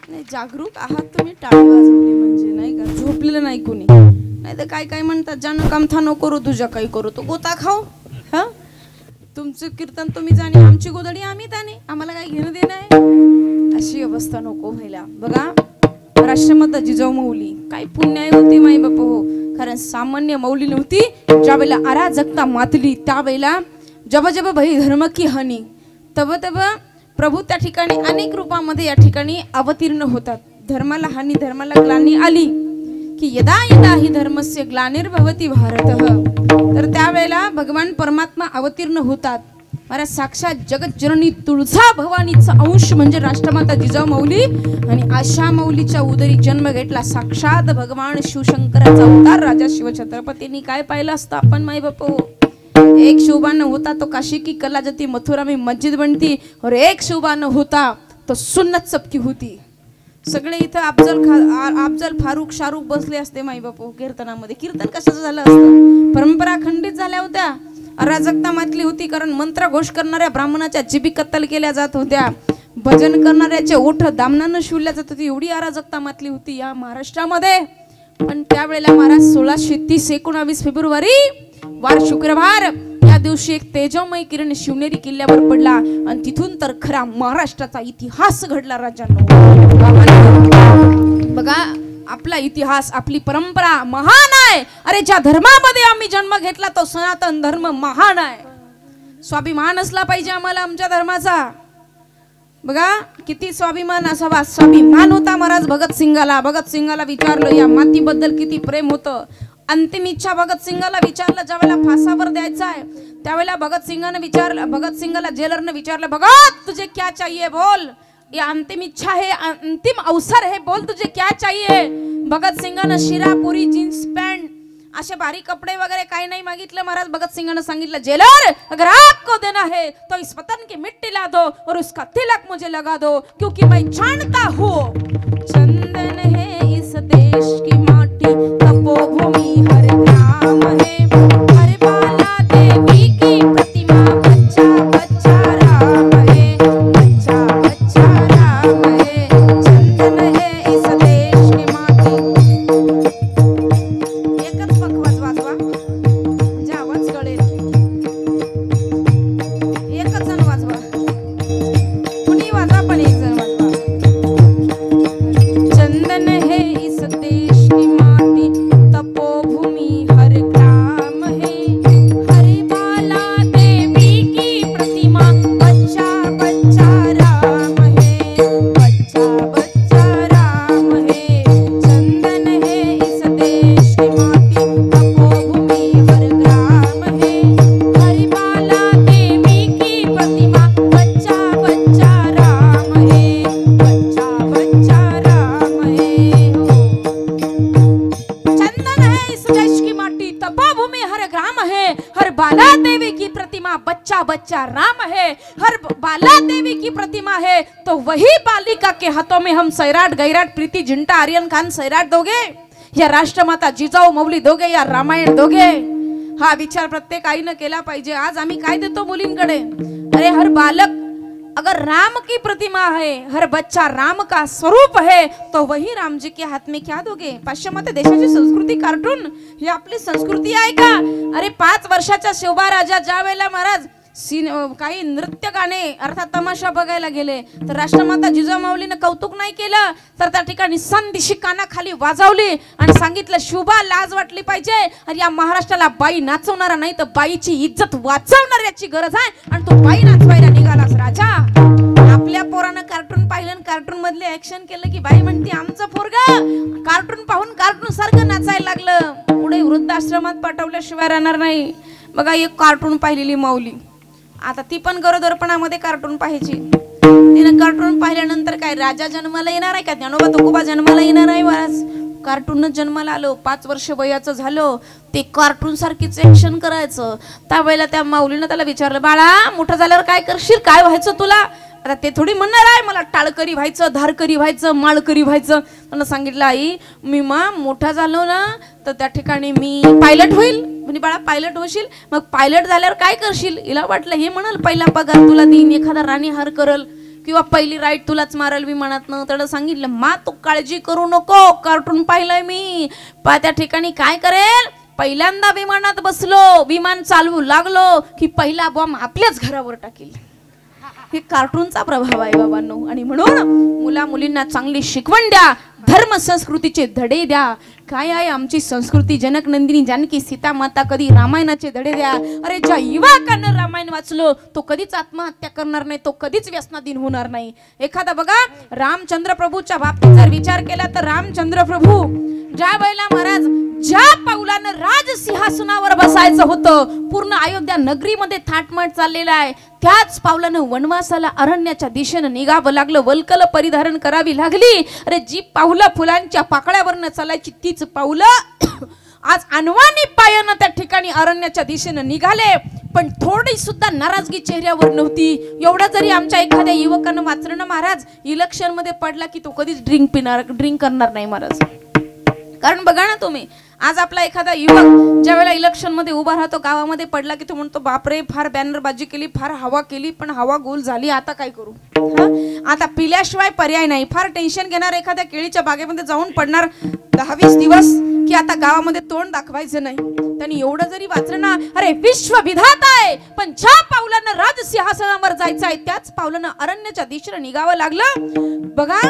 नाही जागरूक आहात तुम्ही, टाळी वाजवली म्हणजे नाही का, झोपलेलं नाही कोणी। नाही तर काय काय म्हणतात, ज्यानं कामथा नको करू तुझ्या काही करू तो गोता खाऊ। हा तुमचं कीर्तन तुम्ही जाणे, आमची गोदडी आम्ही त्याने, आम्हाला काही घेणं देणं आहे, अशी अवस्था नको व्हायला। बघा राष्ट्रमाता जिजाऊ माऊली काय पुण्याई होती माई बाप हो, कारण सामान्य माऊली नव्हती। ज्या वेळेला अराजकता मातली त्यावेळेला जब जब भई धर्म की हानी तब तब प्रभू त्या ठिकाणी अनेक रूपामध्ये या ठिकाणी अवतीर्ण होतात। धर्माला हानी धर्माला ग्लानी आली की यदा यदा ही धर्मस्य ग्लानिर्भवती भारतः, तर त्यावेळेला भगवान परमात्मा अवतीर्ण होतात। महाराज साक्षात जगज्जननी तुळजा भवानीचा अंश म्हणजे राष्ट्रमाता जिजाऊ माऊली, आणि आशा माऊलीच्या उदरी जन्म घेतला साक्षात भगवान शिवशंकराचा अवतार राजा शिवछत्रपतींनी। काय पाहिलं असतं आपण माई बाप हो, एक शिवबान होता तो काशी की कला जती मथुरा में मस्जिद बनती, और एक शिवबान होता तो सुन्नत सबकी होती। सगळे इथं अफजल फारूक शाहरुख बसले असते माई बापू कीर्तनामध्ये। कीर्तन कशाचं झालं असतं, परंपरा खंडित झाल्या होत्या, अराजकता मातली होती, कारण मंत्र घोष करणाऱ्या ब्राह्मणाच्या जिबी कत्तल केल्या जात होत्या, भजन करणाऱ्याचे ओठ दामनानं शिवल्या जात होती, एवढी अराजकता मातली होती या महाराष्ट्रामध्ये। पण त्यावेळेला महाराज 1630-19 फेब्रुवारी वार शुक्रवार या दिवशी एक तेजोमय किरण शिवनेरी किल्ल्यावर पडला आणि तिथून तर खरा महाराष्ट्राचा इतिहास घडला राजांनो। बघा आपला इतिहास आपली परंपरा महान आहे। अरे ज्या धर्मामध्ये आम्ही जन्म घेतला तो सनातन धर्म महान आहे, स्वाभिमान असला पाहिजे आम्हाला आमच्या धर्माचा। बघा किती स्वाभिमान असावा, स्वाभिमान होता महाराज भगतसिंगाला विचारलं या मातीबद्दल किती प्रेम होतं। अंतिम इच्छा भगतसिंगाला विचारलं ज्यावेळेला फासावर द्यायचा आहे त्यावेळेला भगत सिंगला जेलरने विचारलं, भगत तुझे क्या चाहिए बोल, ये अंतिम इच्छा है, अंतिम अवसर है, बोल तुझे क्या चाहिए। भगत सिंगानं शिरापुरी जीन्स पॅन्ट असे बारीक कपडे वगैरे काही नाही मागितलं महाराज। भगत सिंगानं सांगितलं, जेलर अगर आपको देना है तो इस वतन की मिट्टी ला दो और उसका तिलक मुझे लगा दो, क्योंकि मैं जानता हूँ चंदन है इस देश की माटी, तपोभूमि हर ग्राम है, हर बाला देवी की प्रतिमा, बच्चा बच्चा राम है, बच्चा बच्चा राम है, चंदन है इस देश की माटी। एकच पखवाज वाजवा म्हणजे आवाज कळेल, एकच जण वाजवा, कुणी वाजवा पण एक जण वाजवा। चंदन है इस देश की माटी, तपोभूमि हर ग्राम है, हर बाला देवी की प्रतिमा, बच्चा बच्चा राम है, बच्चा बच्चा राम है, चंदन है इस देश की माटी, तपोभूमि हर ग्राम है, हर बाला देवी की प्रतिमा, बच्चा बच्चा राम है, बच्चा बच्चा राम है। चंदन है इस देश की माटी, तपोभूमि हर ग्राम है, हर बाला देवी की प्रतिमा, बच्चा बच्चा राम है, हर बाला देवी की प्रतिमा है तो वही बालिका के हाथों में हम सैराट गैराट प्रीति जिंटा आर्यन खान सैराट दोगे, या राष्ट्रमाता जिजाऊ मौली दोगे, या रामायण दोगे? हा विचार प्रत्येक आईनं केला पाहिजे। आज आम्ही काय देतो मुलींकडे? अरे हर बालक अगर राम की प्रतिमा है, हर बच्चा राम का स्वरूप है तो वही राम जी के हाथ में क्या दोगे? पाश्चिमात्य देशाची संस्कृती कार्टून ही आपली संस्कृती आहे का? अरे 5 वर्षाचा शोभा राजा ज्या वेळेला महाराज काही नृत्य गाणे अर्थात तमाशा बघायला गेले तर राष्ट्रमाता जिजामाऊलीने कौतुक नाही केलं, तर त्या ठिकाणी संदिशी कानाखाली वाजवली आणि सांगितलं, शुभा लाज वाटली पाहिजे आणि या महाराष्ट्राला बाई नाचवणारा नाही तर बाईची इज्जत वाचवणार याची गरज आहे, आणि तो बाई नाचवायला निघालास राजा। आपल्या पोरानं कार्टून पाहिलं, कार्टून मधले ऍक्शन केलं की बाई म्हणते आमचं पोरगं कार्टून पाहून कार्टून सारखं नाचायला लागलं, पुढे वृद्धाश्रमात पाठवल्याशिवाय राहणार नाही। बघा एक कार्टून पाहिलेली माऊली, आता ती पण गरोदरपणामध्ये कार्टून पाहायची, तिने कार्टून पाहिल्यानंतर काय राजा जन्माला येणार आहे का, ज्ञानोबा तुकोबा जन्माला येणार आहे? वास कार्टूनच जन्माला आलो, 5 वर्ष वयाचं झालं, ते कार्टून सारखीच ऍक्शन करायचं। त्यावेळेला त्या माऊलीनं त्याला विचारलं, बाळा मोठं झाल्यावर काय करशील, काय व्हायचं तुला? आता ते थोडी म्हणणार आहे मला टाळकरी व्हायचं, धारकरी व्हायचं, माळकरी व्हायचं। त्यांना सांगितलं, आई मी मोठा झालो ना तर त्या ठिकाणी मी पायलट होईल। म्हणजे बाळा पायलट होशील, मग पायलट झाल्यावर काय करशील? हिला वाटलं हे म्हणाल पहिला पगार तुला देईन, एखादा राणी हार करल किंवा पहिली राईट तुलाच मारल विमानात न। त्याला सांगितलं, मा तू काळजी करू नको, कार्टून पाहिलंय मी, त्या ठिकाणी काय करेल, पहिल्यांदा विमानात बसलो, विमान चालवू लागलो की पहिला बॉम्ब आपल्याच घरावर टाकेल। हे कार्टूनचा प्रभाव आहे बाबांनो, आणि म्हणून मुला मुलींना चांगली शिकवण द्या, धर्म संस्कृतीचे धडे द्या। काय आहे आमची संस्कृती, जनक नंदिनी जानकी सीता माता, कधी रामायणाचे धडे द्या। अरे ज्या युवकांना रामायण वाचलो तो कधीच आत्महत्या करणार नाही, तो कधीच व्यसनाधीन होणार नाही। एखादा बघा रामचंद्र प्रभूच्या बाबतीत जर विचार केला तर रामचंद्र प्रभू ज्या वेळेला महाराज ज्या पाऊलानं राज सिंहासनावर बसायचं होतं, पूर्ण अयोध्या नगरीमध्ये थाटमाट चाललेला आहे, त्याच पावलानं वनवासाला अरण्याच्या दिशेनं निघावं लागलं, वल्कल परिधारण करावी लागली। अरे जी पावलं फुलांच्या पाकळ्यावरनं चालायची तीच पावलं आज अनवाणी पायानं त्या ठिकाणी अरण्याच्या दिशेनं निघाले, पण थोडी सुद्धा नाराजगी चेहऱ्यावर नव्हती। एवढा जरी आमच्या एखाद्या युवकानं वाचलं ना महाराज, इलेक्शन मध्ये पडला की तो कधीच ड्रिंक करणार नाही महाराज। कारण बघा ना तुम्ही, आज आपला एखादा युवक ज्या वेळेला इलेक्शन मध्ये उभा राहतो, गावामध्ये पडला की तो म्हणतो बापरे फार बॅनरबाजी केली, फार हवा केली, पण हवा गोल झाली, आता काय करू? आता पिल्याशिवाय पर्याय नाही। फार टेन्शन घेणार, एखाद्या केळीच्या बागेमध्ये जाऊन पडणार 10-20 दिवस की आता गावामध्ये तोंड दाखवायचं नाही। त्यांनी एवढं जरी वाचलं ना, अरे विश्व विधाता आहे, पण ज्या पावलानं राज सिंहासनावर जायचं आहे त्याच पावलानं अरण्याच्या दिशेने निघावं लागलं। बघा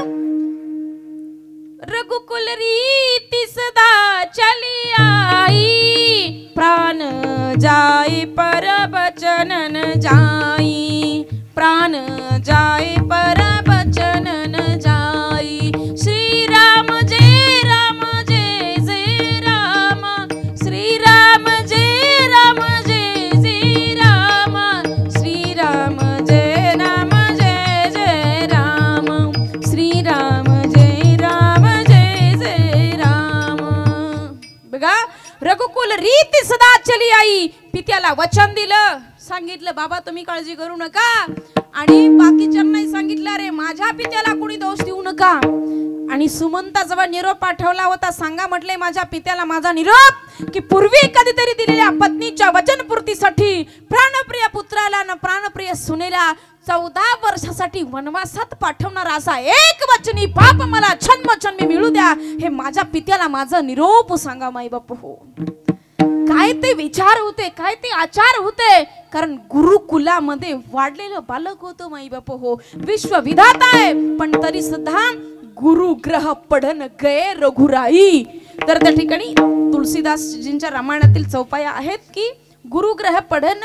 रघुकुल रीति सदा चली आई, प्राण जाए पर बचन न जाई, प्राण जाए पर बचन न जाई। श्री राम जय राम जय जय राम, श्री राम जय जय राम। रीती सदा चली आई. पित्याला वचन दिलं, सांगितलं बाबा तुम्ही काळजी करू नका, आणि बाकीच्यांनाही सांगितलं अरे माझ्या पित्याला कोणी दोष देऊ नका. आणि सुमंता जेव्हा निरोप पाठवला होता, सांगा म्हटले माझ्या पित्याला माझा निरोप की पूर्वी कधीतरी दिलेल्या पत्नीच्या वचनपूर्तीसाठी प्राणप्रिय पुत्राला न प्राणप्रिय सुनेला 14 वर्षासाठी वनवासात पाठवणारा असा एक वचनी पाप मला जन्मजन्मी मिळू द्या, हे माझ्या पित्याला माझं निरोप सांगा माई बाप हो. काय ते विचार होते, काय ते आचार होते, कारण गुरुकुलामध्ये वाढलेलं बालक होतं माई बाप हो. विश्वविधाता आहे पण तरी सुद्धा गुरुग्रह पडन गए रघुराई. तर त्या ठिकाणी तुलसीदासजींच्या रामायणातील चौपाया आहेत की गुरुग्रह पडन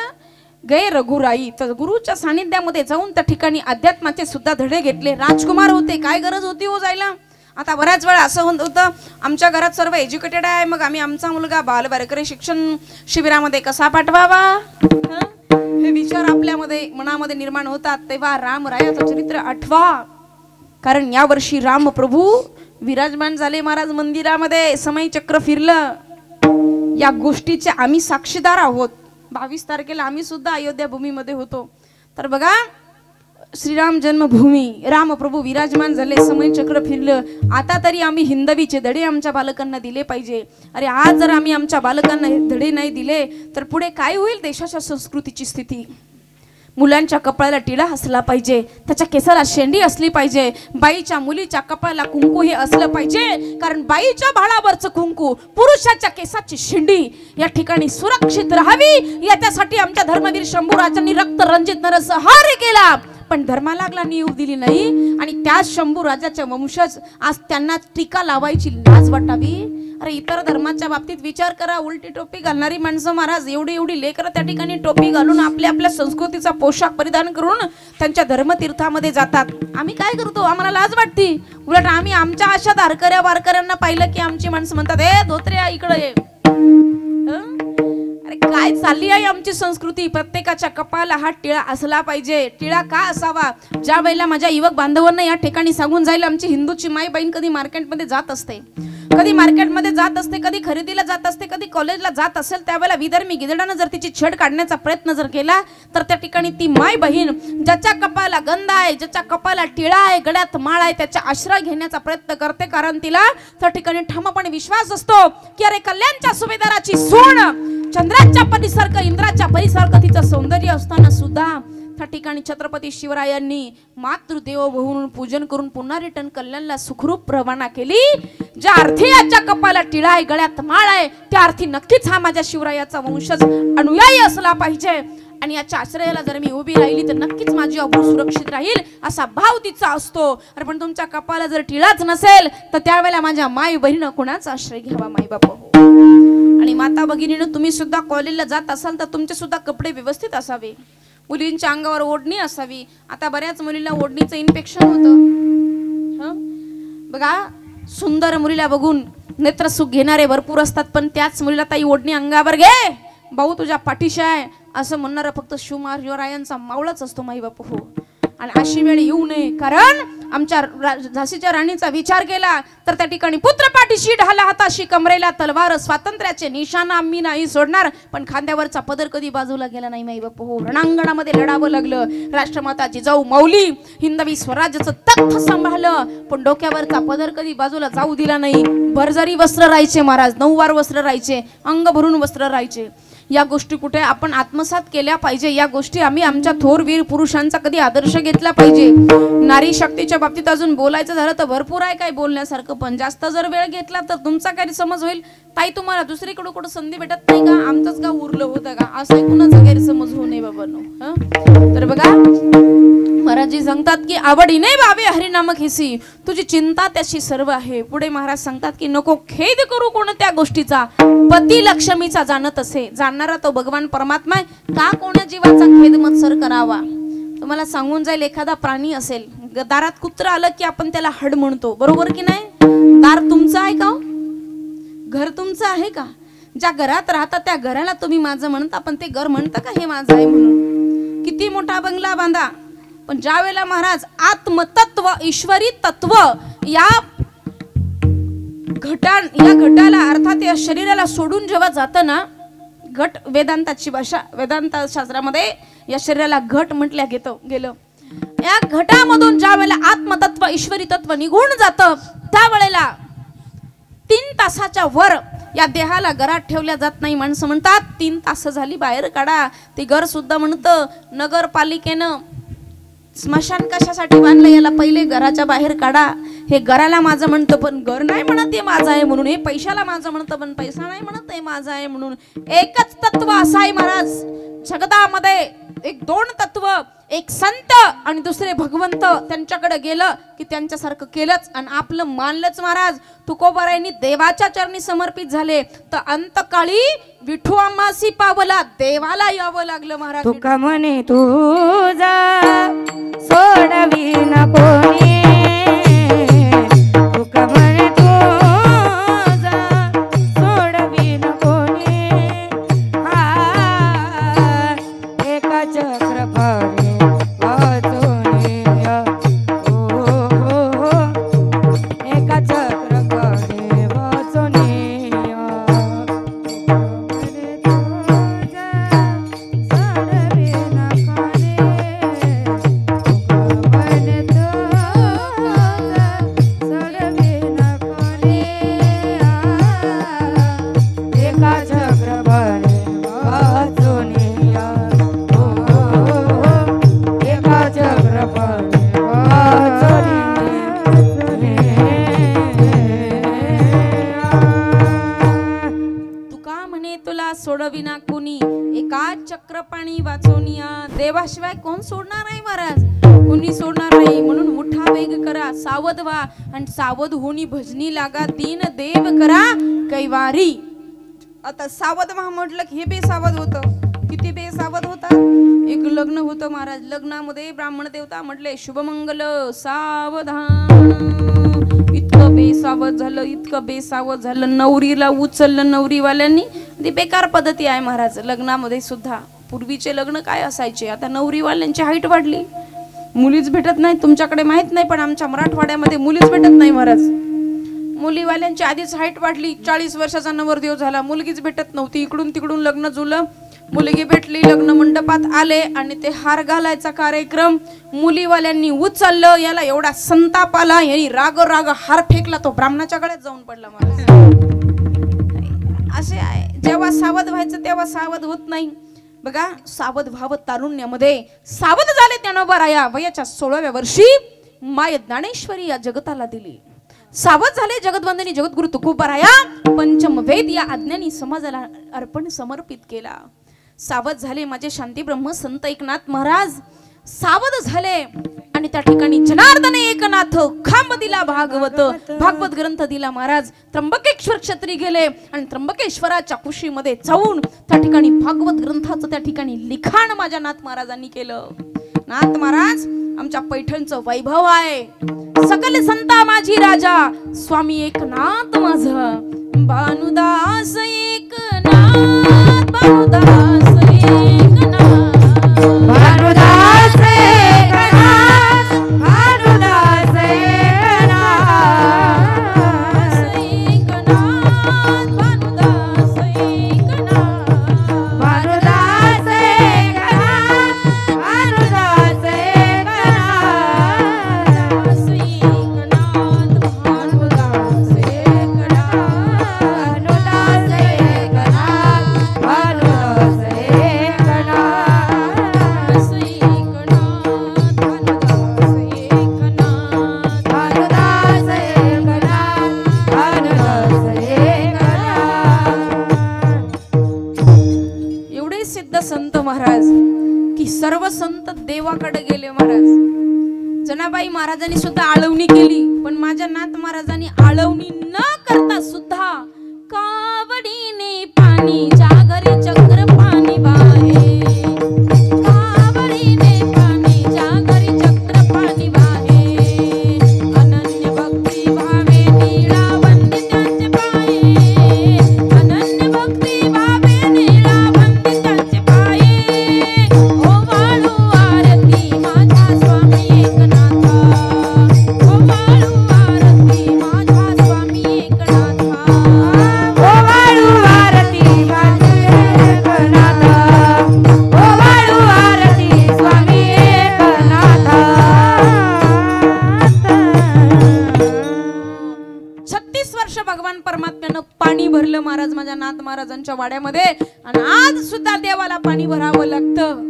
गए रघुराई. तर गुरुच्या सानिध्यामध्ये जाऊन त्या ठिकाणी अध्यात्माचे सुद्धा धडे घेतले. राजकुमार होते, काय गरज होती हो जायला. आता बऱ्याच वेळा असं होतं आमच्या घरात सर्व एज्युकेटेड आहे, मग आम्ही आमचा मुलगा बालबारकरी शिक्षण शिबिरामध्ये कसा पाठवावा हे विचार आपल्यामध्ये मनामध्ये निर्माण होतात. तेव्हा रामरायाचं चरित्र आठवा, कारण या वर्षी राम प्रभू विराजमान झाले महाराज मंदिरामध्ये. समय चक्र फिरलं, या गोष्टीचे आम्ही साक्षीदार आहोत. 22 तारखेला आम्ही सुद्धा अयोध्या भूमीमध्ये होतो. तर बघा श्रीराम जन्मभूमी, राम प्रभू विराजमान झाले, समय चक्र फिरलं. आता तरी आम्ही हिंदवीचे धडे आमच्या बालकांना दिले पाहिजे. अरे आज जर आम्ही आमच्या बालकांना धडे नाही दिले तर पुढे काय होईल देशाच्या संस्कृतीची स्थिती. मुलांच्या कपाळाला टिळा असला पाहिजे, त्याच्या केसाला शेंडी असली पाहिजे, बाईच्या मुलीच्या कपाळाला कुंकू हे असलं पाहिजे, कारण बाईच्या भाळावरचं कुंकू पुरुषाच्या केसाची शेंडी या ठिकाणी सुरक्षित राहावी. याच्यासाठी आमच्या धर्मवीर शंभूराजांनी रक्त रंजित नरसंहार केला, पण धर्माला नीव दिली नाही. आणि त्या शंभूराजाच्या वंशज आज त्यांना टीका लावायची लाज वाटावी. अरे इतर धर्माच्या बाबतीत विचार करा, उलटी टोपी घालणारी माणसं महाराज एवढी एवढी लेकरं त्या ठिकाणी टोपी घालून आपल्या आपल्या संस्कृतीचा पोशाख परिधान करून त्यांच्या धर्मतीर्थामध्ये जातात. आम्ही काय करतो, आम्हाला लाज वाटते. उलट आम्ही आमच्या अशा धारकऱ्या वारकऱ्यांना पाहिलं की आमची माणसं म्हणतात ए धोत्र्या इकडे ये. अरे काय चालली आहे आमची संस्कृती. प्रत्येकाच्या कपाळाला हा टिळा असला पाहिजे. टिळा का असावा, ज्या वेळेला माझ्या युवक बांधवांना या ठिकाणी सांगून जाईल आमची हिंदूची माई बहीण कधी मार्केटमध्ये जात असते, कधी मार्केटमध्ये जात असते, कधी खरेदीला जात असते, कधी कॉलेजला जात असेल, त्यावेळेला विदर्मी गिधडानं जर तिची छेड काढण्याचा प्रयत्न जर केला तर त्या ठिकाणी ती माय बहीण ज्याच्या कपाळाला गंध आहे, ज्याच्या कपाळाला टिळा आहे, गळ्यात माळ आहे, त्याचा आश्रय घेण्याचा प्रयत्न करते. कारण तिला त्या ठिकाणी ठामपणे विश्वास असतो की अरे कल्याणच्या सुभेदाराची सून चंद्राच्या परिसारखं इंद्राच्या परिसारखं तिचं सौंदर्य असताना सुद्धा त्या ठिकाणी छत्रपती शिवरायांनी मातृदेवो म्हणून पूजन करून पुन्हा रिटर्न कल्याणला सुखरूप रवाना केली. ज्या अर्थी याच्या कपाला टिळा आहे, गळ्यात माळ आहे, त्या अर्थी नक्कीच हा माझ्या शिवरायाचा वंशज अनुयायी असला पाहिजे. आणि याच्या आश्रयाला जर मी उभी राहिली तर नक्कीच माझी अब्रू सुरक्षित राहील असा भाव तिचा असतो. अरे पण तुमच्या कपाला जर टिळाच नसेल तर त्यावेळेला माझ्या माई बहिणीनं कोणाचा आश्रय घ्यावा माई बाप. आणि माता भगिनीनं तुम्ही सुद्धा कॉलेजला जात असाल तर तुमचे सुद्धा कपडे व्यवस्थित असावे, मुलींच्या अंगावर ओढणी असावी. आता बऱ्याच मुलींना ओढणीचं इन्फेक्शन होतं. बघा सुंदर मुलीला बघून नेत्रसुख घेणारे भरपूर असतात, पण त्याच मुलीला ताई ओढणी अंगावर घे, भाऊ तुझ्या पाठीशी आहे असं म्हणणारा फक्त शिवरायांचा मावळाच असतो माई बापू हो. आणि अशी वेळ येऊ नये, कारण आमच्या झाशीच्या राणीचा विचार केला तर त्या ठिकाणी पुत्र पाठीशी ढाला हाताशी कमरेला तलवार, स्वातंत्र्याचे निशाणा आम्ही नाही सोडणार. पण खांद्यावरचा पदर कधी बाजूला गेला नाही माई बापू हो. रणांगणामध्ये लढावं लागलं, राष्ट्रमाता जिजाऊ माऊली हिंदवी स्वराज्याचं तख्त सांभाळलं, पण डोक्यावरचा पदर कधी बाजूला जाऊ दिला नाही. भरजरी वस्त्र राहायचे महाराज, 9 वार वस्त्र राहायचे, अंग भरून वस्त्र राहायचे. या गोष्टी कुठे आपण आत्मसात केल्या पाहिजे. या गोष्टी आम्ही आमच्या थोर वीर पुरुषांचा कधी आदर्श घेतला पाहिजे. नारी शक्तीच्या बाबतीत अजून बोलायचं झालं तर भरपूर आहे काय बोलण्यासारखं, पण जास्त जर वेळ घेतला तर तुमचा गैरसमज होईल. ताई तुम्हाला दुसरीकडे कुठं संधी भेटत नाही का, आमचंच गाव उरलं होतं का, असं कुणाचा गैरसमज होऊ नये बाबांनो. तर बघा महाराजी सांगतात की आवडीने भावे हरिनाम घेसी, तुझी चिंता त्याची सर्व आहे. पुढे महाराज सांगतात की नको खेद करू कोणत्या गोष्टीचा, पती लक्ष्मीचा जाणत असे. जाणणारा तो भगवान परमात्मा आहे, का कोण्या जीवाचा खेद मत्सर करावा. तुम्हाला सांगून जाईल, एखादा प्राणी असेल, दारात कुत्र आलं की आपण त्याला हड म्हणतो, बरोबर की नाही. दार तुमचं आहे का, घर तुमचं आहे का, ज्या घरात राहता त्या घराला तुम्ही माझं म्हणता, पण ते घर म्हणतं का हे माझं आहे म्हणून. किती मोठा बंगला बांधा, पण ज्या वेळेला महाराज आत्मतत्व ईश्वरी तत्व या या घटाला अर्थात या शरीराला सोडून जेव्हा जातं ना, घट वेदांताची भाषा, वेदांत शास्त्रामध्ये या शरीराला घट म्हटल्या गेलं. या घटामधून ज्या वेळेला आत्मतत्व ईश्वरी तत्व निघून जातं त्यावेळेला 3 तासाच्या वर या देहाला घरात ठेवल्या जात नाही. माणसं म्हणतात 3 तास झाली बाहेर काढा. ते घर सुद्धा म्हणतं नगरपालिकेनं स्मशान कशासाठी बांधलं, याला पहिले घराच्या बाहेर काढा. हे घराला माझं म्हणतं पण घर नाही म्हणत हे माझं आहे म्हणून. हे पैशाला माझं म्हणतं पण पैसा नाही म्हणत हे माझं आहे म्हणून. एकच तत्व असं आहे महाराज जगतामध्ये. 2 तत्व, एक संत आणि दुसरे भगवंत. त्यांच्याकडे गेलं की त्यांच्यासारखं केलंच आणि आपलं मानलंच महाराज. तुकोबारायांनी देवाच्या चरणी समर्पित झाले तर अंतकाळी विठू आम्हासी पावला देवाला यावं लागलं महाराज. तुका म्हणे तुझा सोडवी न कोणी, तुका म्हणे तुझा सोडवी न कोणी. एका चक्रफाने वाचोनी, एका चक्रफाने वाचोनी. सोडविना कोणी, एका चक्रपाणी वाचोनिया. देवाशिवाय कोण सोडणार आहे महाराज, कोणी सोडणार नाही. म्हणून मोठा वेग करा, सावध व्हा आणि सावध होणी भजनी लागा. दीन देव करा कैवारी. आता सावध व्हा म्हटलं की हे बेसावध होतं. किती बेसावध होता. एक लग्न होतं महाराज, लग्नामध्ये ब्राह्मण देवता म्हटले शुभमंगल सावधान. इतकं बेसावध झालं, इतकं बेसावध झालं. नवरीला उचललं नवरीवाल्यांनी. ती बेकार पद्धती आहे महाराज लग्नामध्ये सुद्धा. पूर्वीचे लग्न काय असायचे, आता नवरीवाल्यांची हाईट वाढली, मुलीच भेटत नाही. तुमच्याकडे माहित नाही पण आमच्या मराठवाड्यामध्ये मुलीच भेटत नाही महाराज. मुलीवाल्यांची आधीच हाईट वाढली. 40 वर्षाचा नवरदेव झाला, मुलगीच भेटत नव्हती. इकडून तिकडून लग्न जुळलं, मुलगी भेटली, लग्न मंडपात आले आणि ते हार घालायचा कार्यक्रम मुलीवाल्यांनी उचललं. याला एवढा संताप आला, यांनी राग हार फेकला, तो ब्राह्मणाच्या गळ्यात जाऊन पडला महाराज. असे आहे, जेव्हा सावध व्हायचं तेव्हा सावध होत नाही. बघा सावध व्हावं तारुण्यामध्ये. सावध झाले ज्ञानोबाराया वयाच्या 16व्या वर्षी माय ज्ञानेश्वरी या जगताला दिली. सावध झाले जगदवंदनी जगद्गुरु तुकोबाराया. पंचमवेद या आज्ञानी समाजाला अर्पण समर्पित केला. सावध झाले माझे शांती ब्रह्म संत एकनाथ महाराज. सावध झाले आणि त्या ठिकाणी जनार्दन एकनाथ खांब दिला. भागवत ग्रंथ दिला महाराज. त्र्यंबकेश्वर क्षेत्री गेले आणि त्र्यंबकेश्वराच्या कुशीमध्ये जाऊन त्या ठिकाणी भागवत ग्रंथाचं त्या ठिकाणी लिखाण माझ्या नाथ महाराजांनी केलं. नाथ महाराज आमच्या पैठणचं वैभव आहे. सकल संता माझी राजा स्वामी एकनाथ माझा. भानुदास एकनाथ, भानुदास एकनाथ, भानुदास एकनाथ, भानुदास एकनाथ, भानुदास एकनाथ, भानुदास एकनाथ, भानुदास संत महाराज की सर्व संत देवाकडे गेले महाराज. जनाबाई महाराजांनी सुद्धा आळवणी केली पण माझ्या नाथ महाराजांनी आळवणी न करता सुद्धा कावडीने पाणी जागरी चक्र पाणी वाहे, कावडीने पाणी जागरी चक्र पाणी वाहे, अनन्य भक्ती भावे नीळा वंदी त्यांचे पाये, अनन्य भक्ती भावे नीळा वंदी त्यांचे पाये, ओवाळू आरती माझा स्वामी एकनाथा, ओवाळू आरती माझा स्वामी एकनाथा. पाहिलं महाराज माझ्या नाथ महाराजांच्या वाड्यामध्ये, आणि आज सुद्धा देवाला पाणी भरावं लागतं.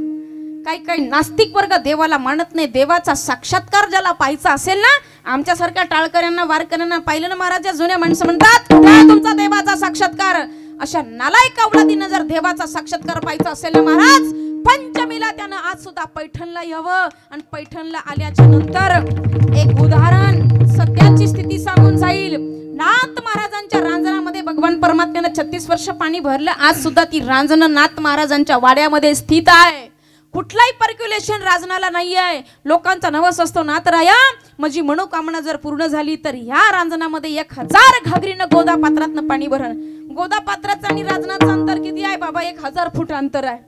काही काही नास्तिक वर्ग देवाला मानत नाही. देवाचा साक्षात्कार ज्याला पाहायचा असेल ना, आमच्यासारख्या टाळकऱ्यांना वारकऱ्यांना पाहिलं ना महाराज, जुन्या माणसं म्हणतात कुठे तुमचा देवाचा साक्षात्कार. अशा नालायक अवलादीनं जर देवाचा साक्षात्कार पाहायचा असेल ना महाराज, पंचमीला त्यानं आज सुद्धा पैठणला यावं. आणि पैठणला आल्याच्या नंतर एक उदाहरण, सध्याची स्थिती सांगून जाईल. नाथ महाराजांच्या रांजणामध्ये भगवान परमात्म्यानं 36 वर्ष पाणी भरलं. आज सुद्धा ती रांजण नाथ महाराजांच्या वाड्यामध्ये स्थित आहे. कुठलाही पर्क्युलेशन राजनाला नाही आहे. लोकांचा नवस असतो नाथराया माझी मनोकामना जर पूर्ण झाली तर या रांजणामध्ये 1000 घागरीनं गोदा पात्रातनं पाणी भरण. गोदा पात्राचं आणि रांजणाचं अंतर किती आहे बाबा? 1000 फूट अंतर आहे.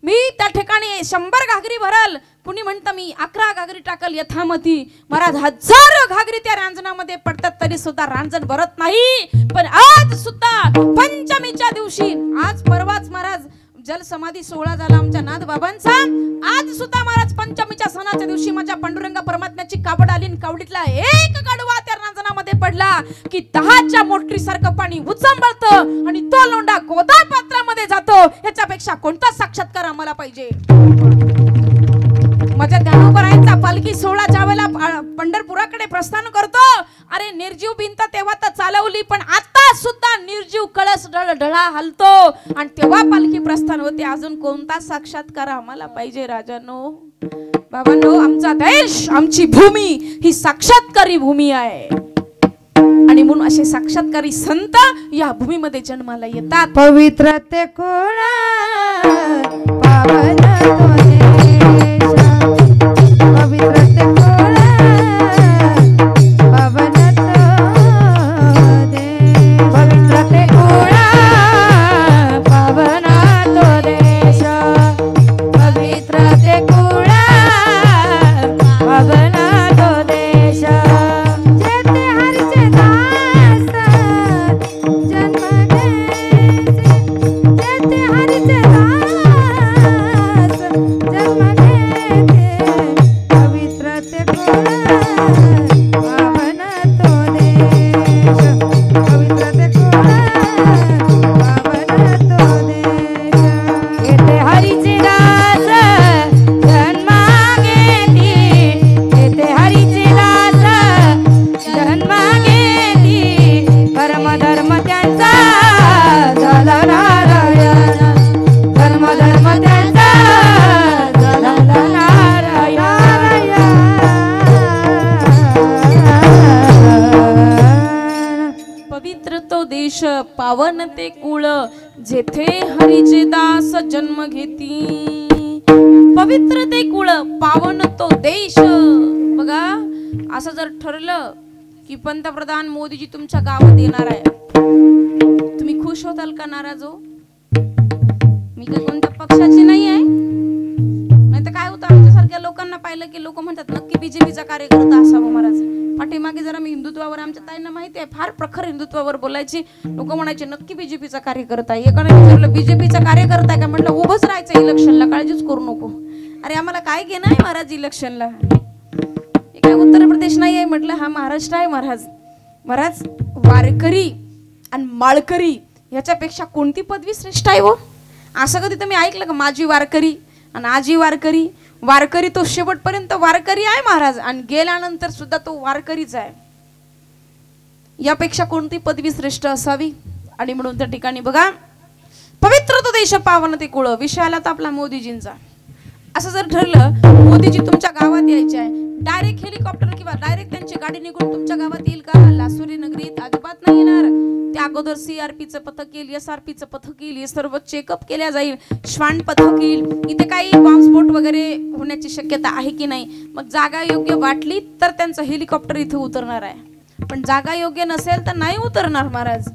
मी त्या ठिकाणी 100 घागरी भरल, कुणी म्हणतं मी 11 घागरी टाकल यथामती. महाराज 1000 घागरी त्या रांजणामध्ये पडतात तरी सुद्धा रांजण भरत नाही. पण आज सुद्धा पंचमीच्या दिवशी, आज परवाच महाराज जल समाधी सोहळा झाला आमच्या नाथ बाबांचा. आज सुद्धा महाराज पंचमीच्या सणाच्या दिवशी माझ्या पांडुरंग परमात्म्याची कावड आली. कावडीतला एक कडवा त्या रांजणामध्ये पडला की 10च्या मोटरी सारखं पाणी उचंबळतं आणि तो लोंढा गोदा पात्रामध्ये जातो. याच्यापेक्षा कोणता साक्षात्कार आम्हाला पाहिजे? माझ्या ज्ञानोबरायांचा पालखी सोहळा ज्यावेळेला पंढरपुराकडे प्रस्थान करतो, अरे निर्जीव भिंत तेव्हा तर चालवली, पण आता सुद्धा निर्जीव कळस ढळा हलतो आणि तेव्हा पालखी प्रस्थान होते. अजून कोणता साक्षात्कार आम्हाला पाहिजे राजांनो? बाबांनो, आमचा देश, आमची भूमी ही साक्षात्कारी भूमी आहे. आणि म्हणून असे साक्षात्कारी संत या भूमीमध्ये जन्माला येतात. पवित्र ते कुळ पावन तो देश, पवित्र ते कुळ पावन तो देश, पवित्र ते कुळ पावन तो देश, पवित्र ते कुळ पावन तो देश. जेथे हरीचे दास जन्म घेते, जेथे हरीचे दास जन्म घेते, पवित्र ते कुळ पावन तो देश, पवित्र ते कुळ पावन तो देश. जेथे हरीचे दास जन्म घेते, जेथे हरीचे दास जन्म घेते, परम धर्म त्यांचा झाला नारायण, परम धर्म त्यांचा झाला नारायण. पवित्र तो देश पावन ते कुळ, जेथे हरीचे दास जन्म घेती. पवित्र ते कुळ पावन तो देश. बघा, असं जर ठरलं की पंतप्रधान मोदीजी तुमच्या गावात येणार आहे, तुम्ही खुश होताल का नाराज हो? मी काय कोणत्या पक्षाची नाही आहे. नाही तर काय होतं, आमच्यासारख्या लोकांना पाहिलं की लोक म्हणतात नक्की बीजेपीचा कार्यकर्ता असावा महाराज. पाठीमागे जरा मी हिंदुत्वावर, आमच्या ताईंना माहिती आहे फार प्रखर हिंदुत्वावर बोलायची, लोक म्हणायचे नक्की बीजेपीचा कार्यकर्ता आहे. एकाने विचारलं बीजेपीचा कार्यकर्ता आहे का? म्हटलं उभंच राहायचं इलेक्शनला, काळजीच करू नको. अरे आम्हाला काय घेणं आहे महाराज इलेक्शनला? हे काय उत्तर प्रदेश नाही आहे? म्हटलं हा महाराष्ट्र आहे महाराज. महाराज वारकरी आणि माळकरी याच्यापेक्षा कोणती पदवी श्रेष्ठ आहे हो? असं कधी तुम्ही ऐकलं का? माझी वारकरी आणि आजी वारकरी. वारकरी तो शेवटपर्यंत वारकरी आहे महाराज, आणि गेल्यानंतर सुद्धा तो वारकरीच आहे. यापेक्षा कोणती पदवी श्रेष्ठ असावी? आणि म्हणून त्या ठिकाणी बघा, पवित्र तो देश पावन ते कुळ. विषयाला तर आपला मोदीजींचा. असं जर ठरलं मोदीजी तुमच्या गावात यायचे आहे, डायरेक्ट हेलिकॉप्टर किंवा डायरेक्ट त्यांची गाडी निघून तुमच्या गावात येईल का? लासुरी नगरीत अजिबात नाही येणार. त्या अगोदर CRPचं पथक येईल, SRPचं पथक येईल, हे सर्व चेकअप केल्या जाईल, श्वान पथक येईल. इथे काही बॉम्बस्फोट वगैरे होण्याची शक्यता आहे की नाही? मग जागा योग्य वाटली तर त्यांचं हेलिकॉप्टर इथे उतरणार आहे, पण जागा योग्य नसेल तर नाही उतरणार महाराज.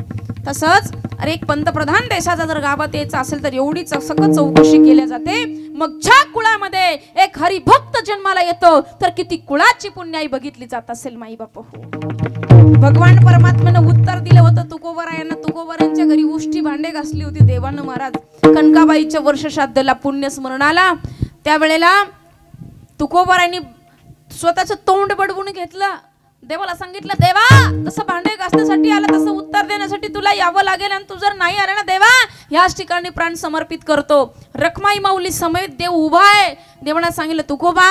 तसंच अरे एक पंतप्रधान देशाचा जर गावात यायचा असेल तर एवढी सकट चौकशी केल्या जाते. मग ज्या कुळामध्ये एक हरिभक्त जन्माला येतो तर किती कुळाची पुण्याई बघितली जात असेल माई बाप हो. भगवान परमात्म्यानं उत्तर दिलं होतं तुकोबरायांना. तुकोबरायांच्या घरी उष्टी भांडे घासली होती देवानं महाराज. कनकाबाईच्या वर्षश्राद्धला पुण्यस्मरणाला त्यावेळेला तुकोबरायांनी स्वतःचं तोंड बडवून घेतलं. देवाला सांगितलं, देवा तसं भांडे घासण्यासाठी आला तसं उत्तर देण्यासाठी तुला यावं लागेल, आणि तू जर नाही आला ना देवा, याच ठिकाणी प्राण समर्पित करतो. रखमाई माऊली समेत देव उभा आहे. देवाला सांगितलं, तुकोबा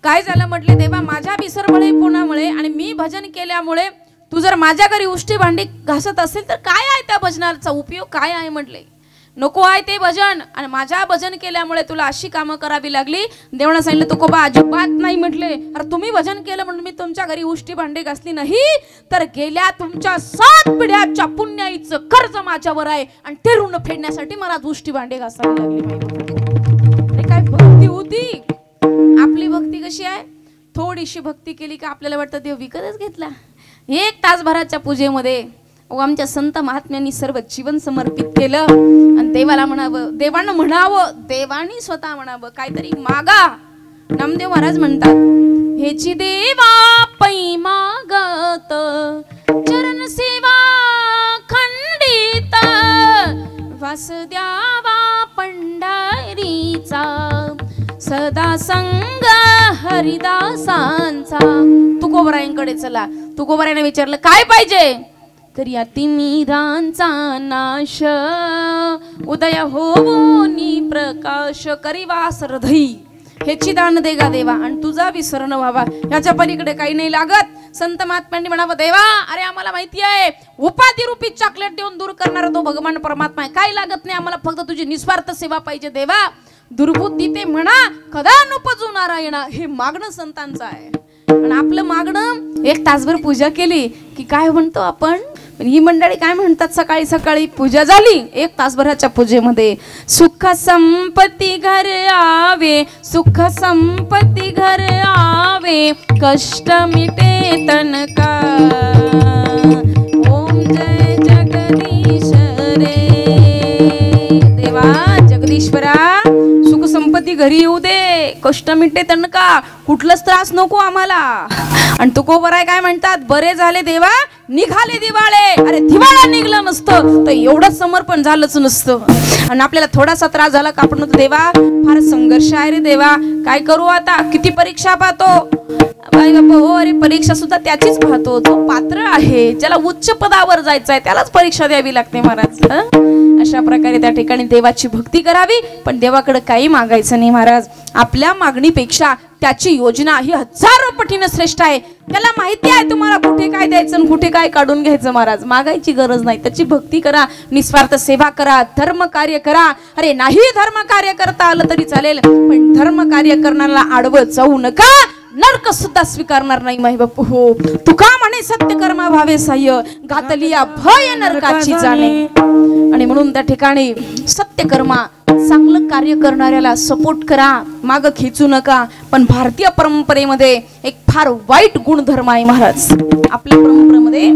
काय झालं? म्हटले, देवा माझ्या विसरबळेपणामुळे आणि मी भजन केल्यामुळे तू जर माझ्या घरी उष्टी भांडी घासत असेल तर काय आहे त्या भजनाचा उपयोग, काय आहे? म्हटले, नको आहे ते भजन, आणि माझ्या भजन केल्यामुळे तुला अशी कामं करावी लागली. देवानं सांगितलं, तुकोबा अजिबात नाही. म्हटले, अरे तुम्ही भजन केलं म्हणून मी तुमच्या घरी उष्टी भांडी घासली नाही, तर गेल्या तुमच्या 7 पिढ्याच्या पुण्याईचं कर्ज माझ्यावर आहे, आणि ते ऋण फेडण्यासाठी मला उष्टी भांडी घासावी लागली. काय भक्ती होती आपली. भक्ती कशी आहे? थोडीशी भक्ती केली का आपल्याला वाटतं देव विकतच घेतला. 1 तासभराच्या पूजेमध्ये आमच्या संत महात्म्यांनी सर्व जीवन समर्पित केलं, आणि देवाला म्हणावं, देवानं म्हणावं, देवानी स्वतः म्हणावं, काहीतरी मागा. नामदेव महाराज म्हणतात, हेची देवा पै मागत चरण सेवा खंडित, वास द्यावा पंढरीचा सदा संग हरिदासांचा. तुकोबरायांकडे चला. तुकोबरायांना विचारलं, काय पाहिजे? तर या तिमिरांचा नाश उदय होवोनी प्रकाश करीवास हृदयी, हेची दान दे गा देवा, आणि तुझा विसरण व्हावा. याच्या पलीकडे काही नाही लागत. संत महात्म्यांनी म्हणावं, देवा अरे आम्हाला माहिती आहे उपाधी रूपी चॉकलेट देऊन दूर करणारा तो भगवान परमात्मा आहे, काही लागत नाही आम्हाला, फक्त तुझी निस्वार्थ सेवा पाहिजे देवा. दुर्बुद्धी ते म्हणा कदा नुपजू नारायणा, हे मागणं संतांचं आहे. आणि आपलं मागणं 1 तासभर पूजा केली की काय म्हणतो आपण, ही मंडळी काय म्हणतात, सकाळी सकाळी पूजा झाली 1 तासभराच्या पूजेमध्ये, सुख संपत्ती घर आवे, सुख संपत्ती घर आवे, कष्ट मिटे तन का, ओम जय जगदीश रे. देवा जगदीश्वरा सुख संपत्ती घरी येऊ दे, कष्ट मिटे तन का, कुठलाच त्रास नको आम्हाला. आणि तुकोबराय काय म्हणतात, बरे झाले देवा निघाले दिवाळे. अरे दिवाळा निघलं नसतं तर एवढं समर्पण झालंच नसतं. आणि आपल्याला थोडासा त्रास झाला का आपण म्हणतो, देवा फार संघर्ष आहे रे देवा, काय करू आता, किती परीक्षा पाहतो. बाई बापा हो, अरे परीक्षा सुद्धा त्याचीच पाहतो जो पात्र आहे, ज्याला उच्च पदावर जायचं आहे त्यालाच परीक्षा द्यावी लागते महाराज. अशा प्रकारे त्या ठिकाणी देवाची भक्ती करावी, पण देवाकडे काही मागायचं नाही महाराज. आपल्या मागणीपेक्षा त्याची योजना ही हजारो पटीने श्रेष्ठ आहे. त्याला माहिती आहे तुम्हाला कुठे काय द्यायचं आणि कुठे काय काढून घ्यायचं महाराज. मागायची गरज नाही, त्याची भक्ती करा, निस्वार्थ सेवा करा, धर्म कार्य करा. अरे नाही धर्म कार्य करता आलं तरी चालेल, पण धर्म कार्य करणाऱ्याला आडवं जाऊ नका, नरक सुद्धा स्वीकारणार नाही माई बापू हो. तुका म्हणे सत्य कर्मा व्हावे सह्य, घातली भय नरकाची जाणे. आणि म्हणून त्या ठिकाणी सत्य कर्मा चांगलं कार्य करणाऱ्याला सपोर्ट करा, माग खेचू नका. पण भारतीय परंपरेमध्ये एक फार वाईट गुणधर्म आहे महाराज आपल्या परंपरेमध्ये.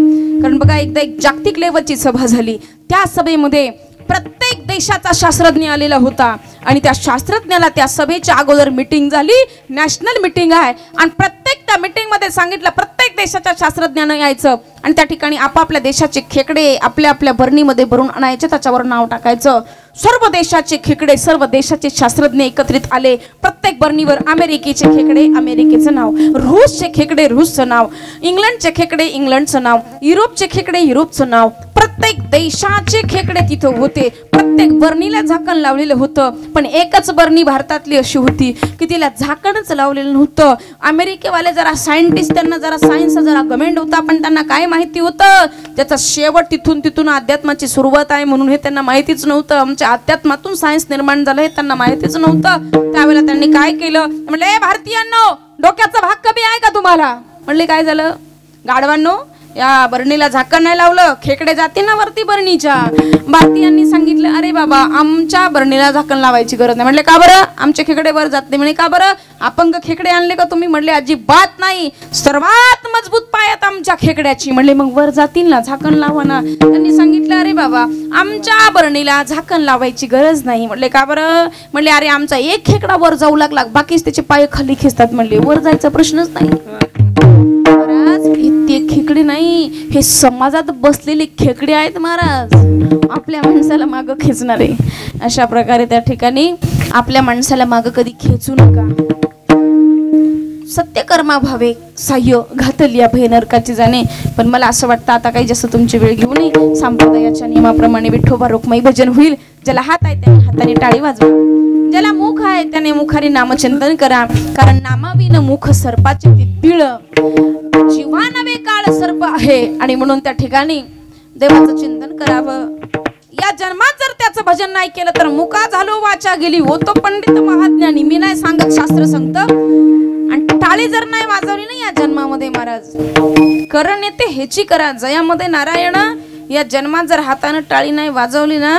कारण बघा एकदा एक जागतिक लेवलची सभा झाली, त्या सभेमध्ये प्रत्येक देशाचा शास्त्रज्ञ आलेला होता, आणि त्या शास्त्रज्ञाला त्या सभेच्या अगोदर मीटिंग झाली, नॅशनल मीटिंग आहे, आणि प्रत्येक त्या मीटिंग मध्ये सांगितलं प्रत्येक देशाच्या शास्त्रज्ञानं यायचं, आणि त्या ठिकाणी आपापल्या देशाचे खेकडे आपल्या आपल्या बरणीमध्ये भरून आणायचे, त्याच्यावर नाव टाकायचं. सर्व देशाचे खेकडे, सर्व देशाचे शास्त्रज्ञ एकत्रित आले. प्रत्येक बरणीवर अमेरिकेचे खेकडे अमेरिकेचं नाव, रूसचे खेकडे रूसचं नाव, इंग्लंडचे खेकडे इंग्लंडचं नाव, युरोपचे खेकडे युरोपचं नाव. प्रत्येक देशाचे खेकडे तिथं होते. प्रत्येक बरणीला झाकण लावलेलं होतं, पण एकच बरणी भारतातली अशी होती की तिला झाकणच लावलेलं नव्हतं. अमेरिकेवाले जरा सायंटिस्ट, त्यांना जरा सायन्सचा जरा गमेंट होता, पण त्यांना काय माहिती होतं, त्याचा शेवट तिथून अध्यात्माची सुरुवात आहे म्हणून हे त्यांना माहितीच नव्हतं. आमच्या अध्यात्मातून सायन्स निर्माण झालं हे त्यांना माहितीच नव्हतं. त्यावेळेला त्यांनी काय केलं, म्हणले भारतीयांनो डोक्याचा भाग कमी आहे का तुम्हाला. म्हणले काय झालं, गाढवांनो या बरणीला झाकण नाही लावलं, खेकडे जाते ना वरती बरणीच्या. भारतीयांनी सांगितलं, अरे बाबा आमच्या बरणीला झाकण लावायची गरज नाही. म्हणले का बरं, आमचे खेकडे वर जात नाही. म्हणे का बरं, अपंग खेकडे आणले का तुम्ही. म्हणले अजिबात नाही, सर्वात मजबूत पायात आमच्या खेकड्याची. म्हणले मग वर जातील ना, झाकण लावा ना. त्यांनी सांगितलं, अरे बाबा आमच्या बरणीला झाकण लावायची गरज नाही. म्हणले का बरं. म्हणले अरे आमचा एक खेकडा वर जाऊ लागला, बाकीच त्याचे पाय खाली खेचतात. म्हणले वर जायचा प्रश्नच नाही. ते खेकडे नाही, हे समाजात बसलेले खेकडे आहेत महाराज, आपल्या माणसाला माग खेचणारे. अशा प्रकारे त्या ठिकाणी आपल्या माणसाला माग कधी खेचू नका. सत्यकर्मा भावे साह्य घातली भय नरकाची जाणे. पण मला असं वाटतं आता काही जास्त तुमची वेळ घेऊ नये. संप्रदायाच्या नियमाप्रमाणे विठोबा रुक्माई भजन होईल. ज्याला हात आहे त्याने हाताने टाळी वाजवा, ज्याला मुख आहे त्याने मुखाने नामचिंतन करा. कारण नामाविन मुख सर्पाचे पिळ, जीवा नवे काळ सर्प आहे. आणि म्हणून त्या ठिकाणी देवाचं चिंतन करावं. या जन्मात जर त्याचं भजन नाही केलं तर मुका झालो वाचा गेली, होतो पंडित महाज्ञानी. मी नाही सांगत, शास्त्र सांगतं. आणि टाळी जर नाही वाजवली ना या जन्मामध्ये महाराज, करण येते हेची करा जयामध्ये नारायण. या जन्मात जर हाताने टाळी नाही वाजवली ना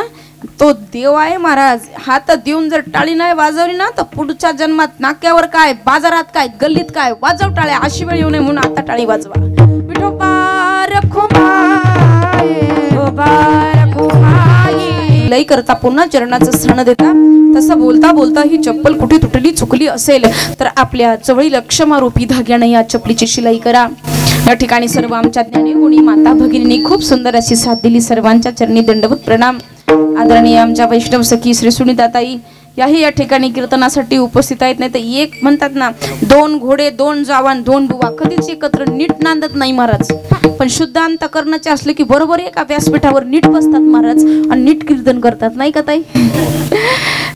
तो देव आहे महाराज. हात देऊन जर टाळी नाही वाजवली ना तर पुढच्या जन्मात नाक्यावर काय, बाजारात काय, गल्लीत काय, वाजव टाळ्या. अशी वेळ येऊ नये म्हणून आता टाळी वाजवा. विठोबा रखुमाई, विठोबा रखुमाई. लई करता पुन्हा चरणाचं स्थान देता. तसं बोलता बोलता ही चप्पल कुठे तुटली चुकली असेल तर आपल्या चवळी क्षमारूपी धाग्याने या चपलीची शिलाई करा. या ठिकाणी सर्व आमच्या ज्ञानी गुणी माता भगिनींनी खूप सुंदर अशी साथ दिली. सर्वांच्या चरणी दंडवत प्रणाम. आदरणीय आमच्या वैष्णव सखी श्री सुनीताताई याही या ठिकाणी कीर्तनासाठी उपस्थित आहेत. नाही तर एक म्हणतात ना, 2 घोडे 2 जवान 2 बुवा कधीच एकत्र नीट नांदत नाही महाराज. पण शुद्ध अंतकरणाचे असले की बरोबर एका व्यासपीठावर नीट बसतात महाराज आणि नीट कीर्तन करतात, नाही का ताई?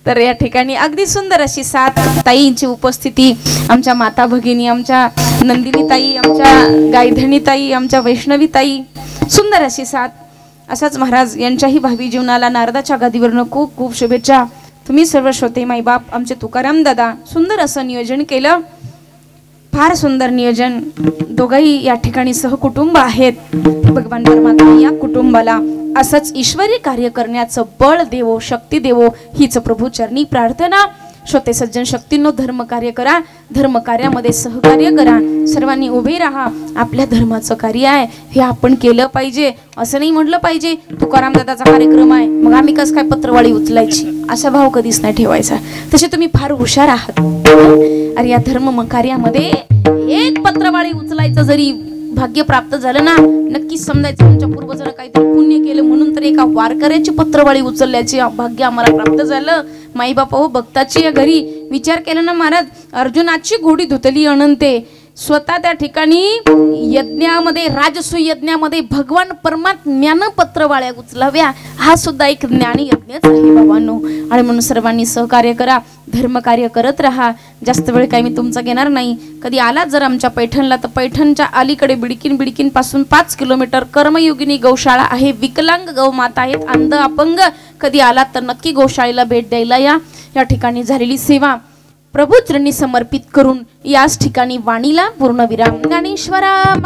तर या ठिकाणी अगदी सुंदर अशी साथ ताईंची उपस्थिती. आमच्या माता भगिनी, आमच्या नंदिनी ताई, आमच्या गायधनी ताई, आमच्या वैष्णवी ताई, सुंदर अशी साथ. असाच महाराज यांच्याही भावी जीवनाला नारदाच्या गादीवरनं खूप खूप शुभेच्छा. तुम्ही सर्व श्रोते माईबाप आमचे तुकाराम दादा सुंदर असं नियोजन केलं. फार सुंदर नियोजन. दोघंही या ठिकाणी सहकुटुंब आहेत. भगवान परमात्मा या कुटुंबाला असंच ईश्वरी कार्य करण्याचं बळ देवो, शक्ती देवो हीच प्रभू चरणी प्रार्थना. श्रोते सज्जन शक्तींनो, धर्म कार्य करा, धर्म कार्यामध्ये सहकार्य करा. सर्वांनी उभे राहा. आपल्या धर्माचं कार्य आहे हे आपण केलं पाहिजे. असं नाही म्हटलं पाहिजे तुकाराम दादाचा कार्यक्रम आहे मग आम्ही कसं काय पत्रवाळी उचलायची, असा भाव कधीच नाही ठेवायचा. तसे तुम्ही फार हुशार आहात. अरे या धर्म कार्यामध्ये एक पत्रवाळी उचलायचं जरी भाग्य प्राप्त झालं ना, नक्कीच समजायचं तुमच्या पूर्वजांना काहीतरी पुण्य केलं म्हणून तर एका वारकऱ्याची पत्रवाळी उचलल्याचे भाग्य आम्हाला प्राप्त झालं. माई बापा हो, भक्ताची या घरी विचार केला ना महाराज, अर्जुनाची घोडी धुतली अनंते. स्वतः त्या ठिकाणी यज्ञामध्ये, राजसूय यज्ञामध्ये भगवान परमात्म्यानं पत्रवाळ्या उचलाव्या, हा सुद्धा एक ज्ञानी यज्ञच आहे बाबांनो. आणि म्हणून सर्वांनी सहकार्य करा, धर्म कार्य करत राहा. जास्त वेळ काही मी तुमचा घेणार नाही. कधी आलात जर आमच्या पैठणला तर पैठणच्या अलीकडे बिडकीन पासून 5 किलोमीटर कर्मयोगिनी गौशाळा आहे. विकलांग गौ माता आहेत, अंध अपंग. कधी आलात तर नक्की गौशाळेला भेट द्यायला या. या ठिकाणी झालेली सेवा प्रभू चरणी समर्पित करून याच ठिकाणी वाणीला पूर्णविराम. ज्ञानेश्वरा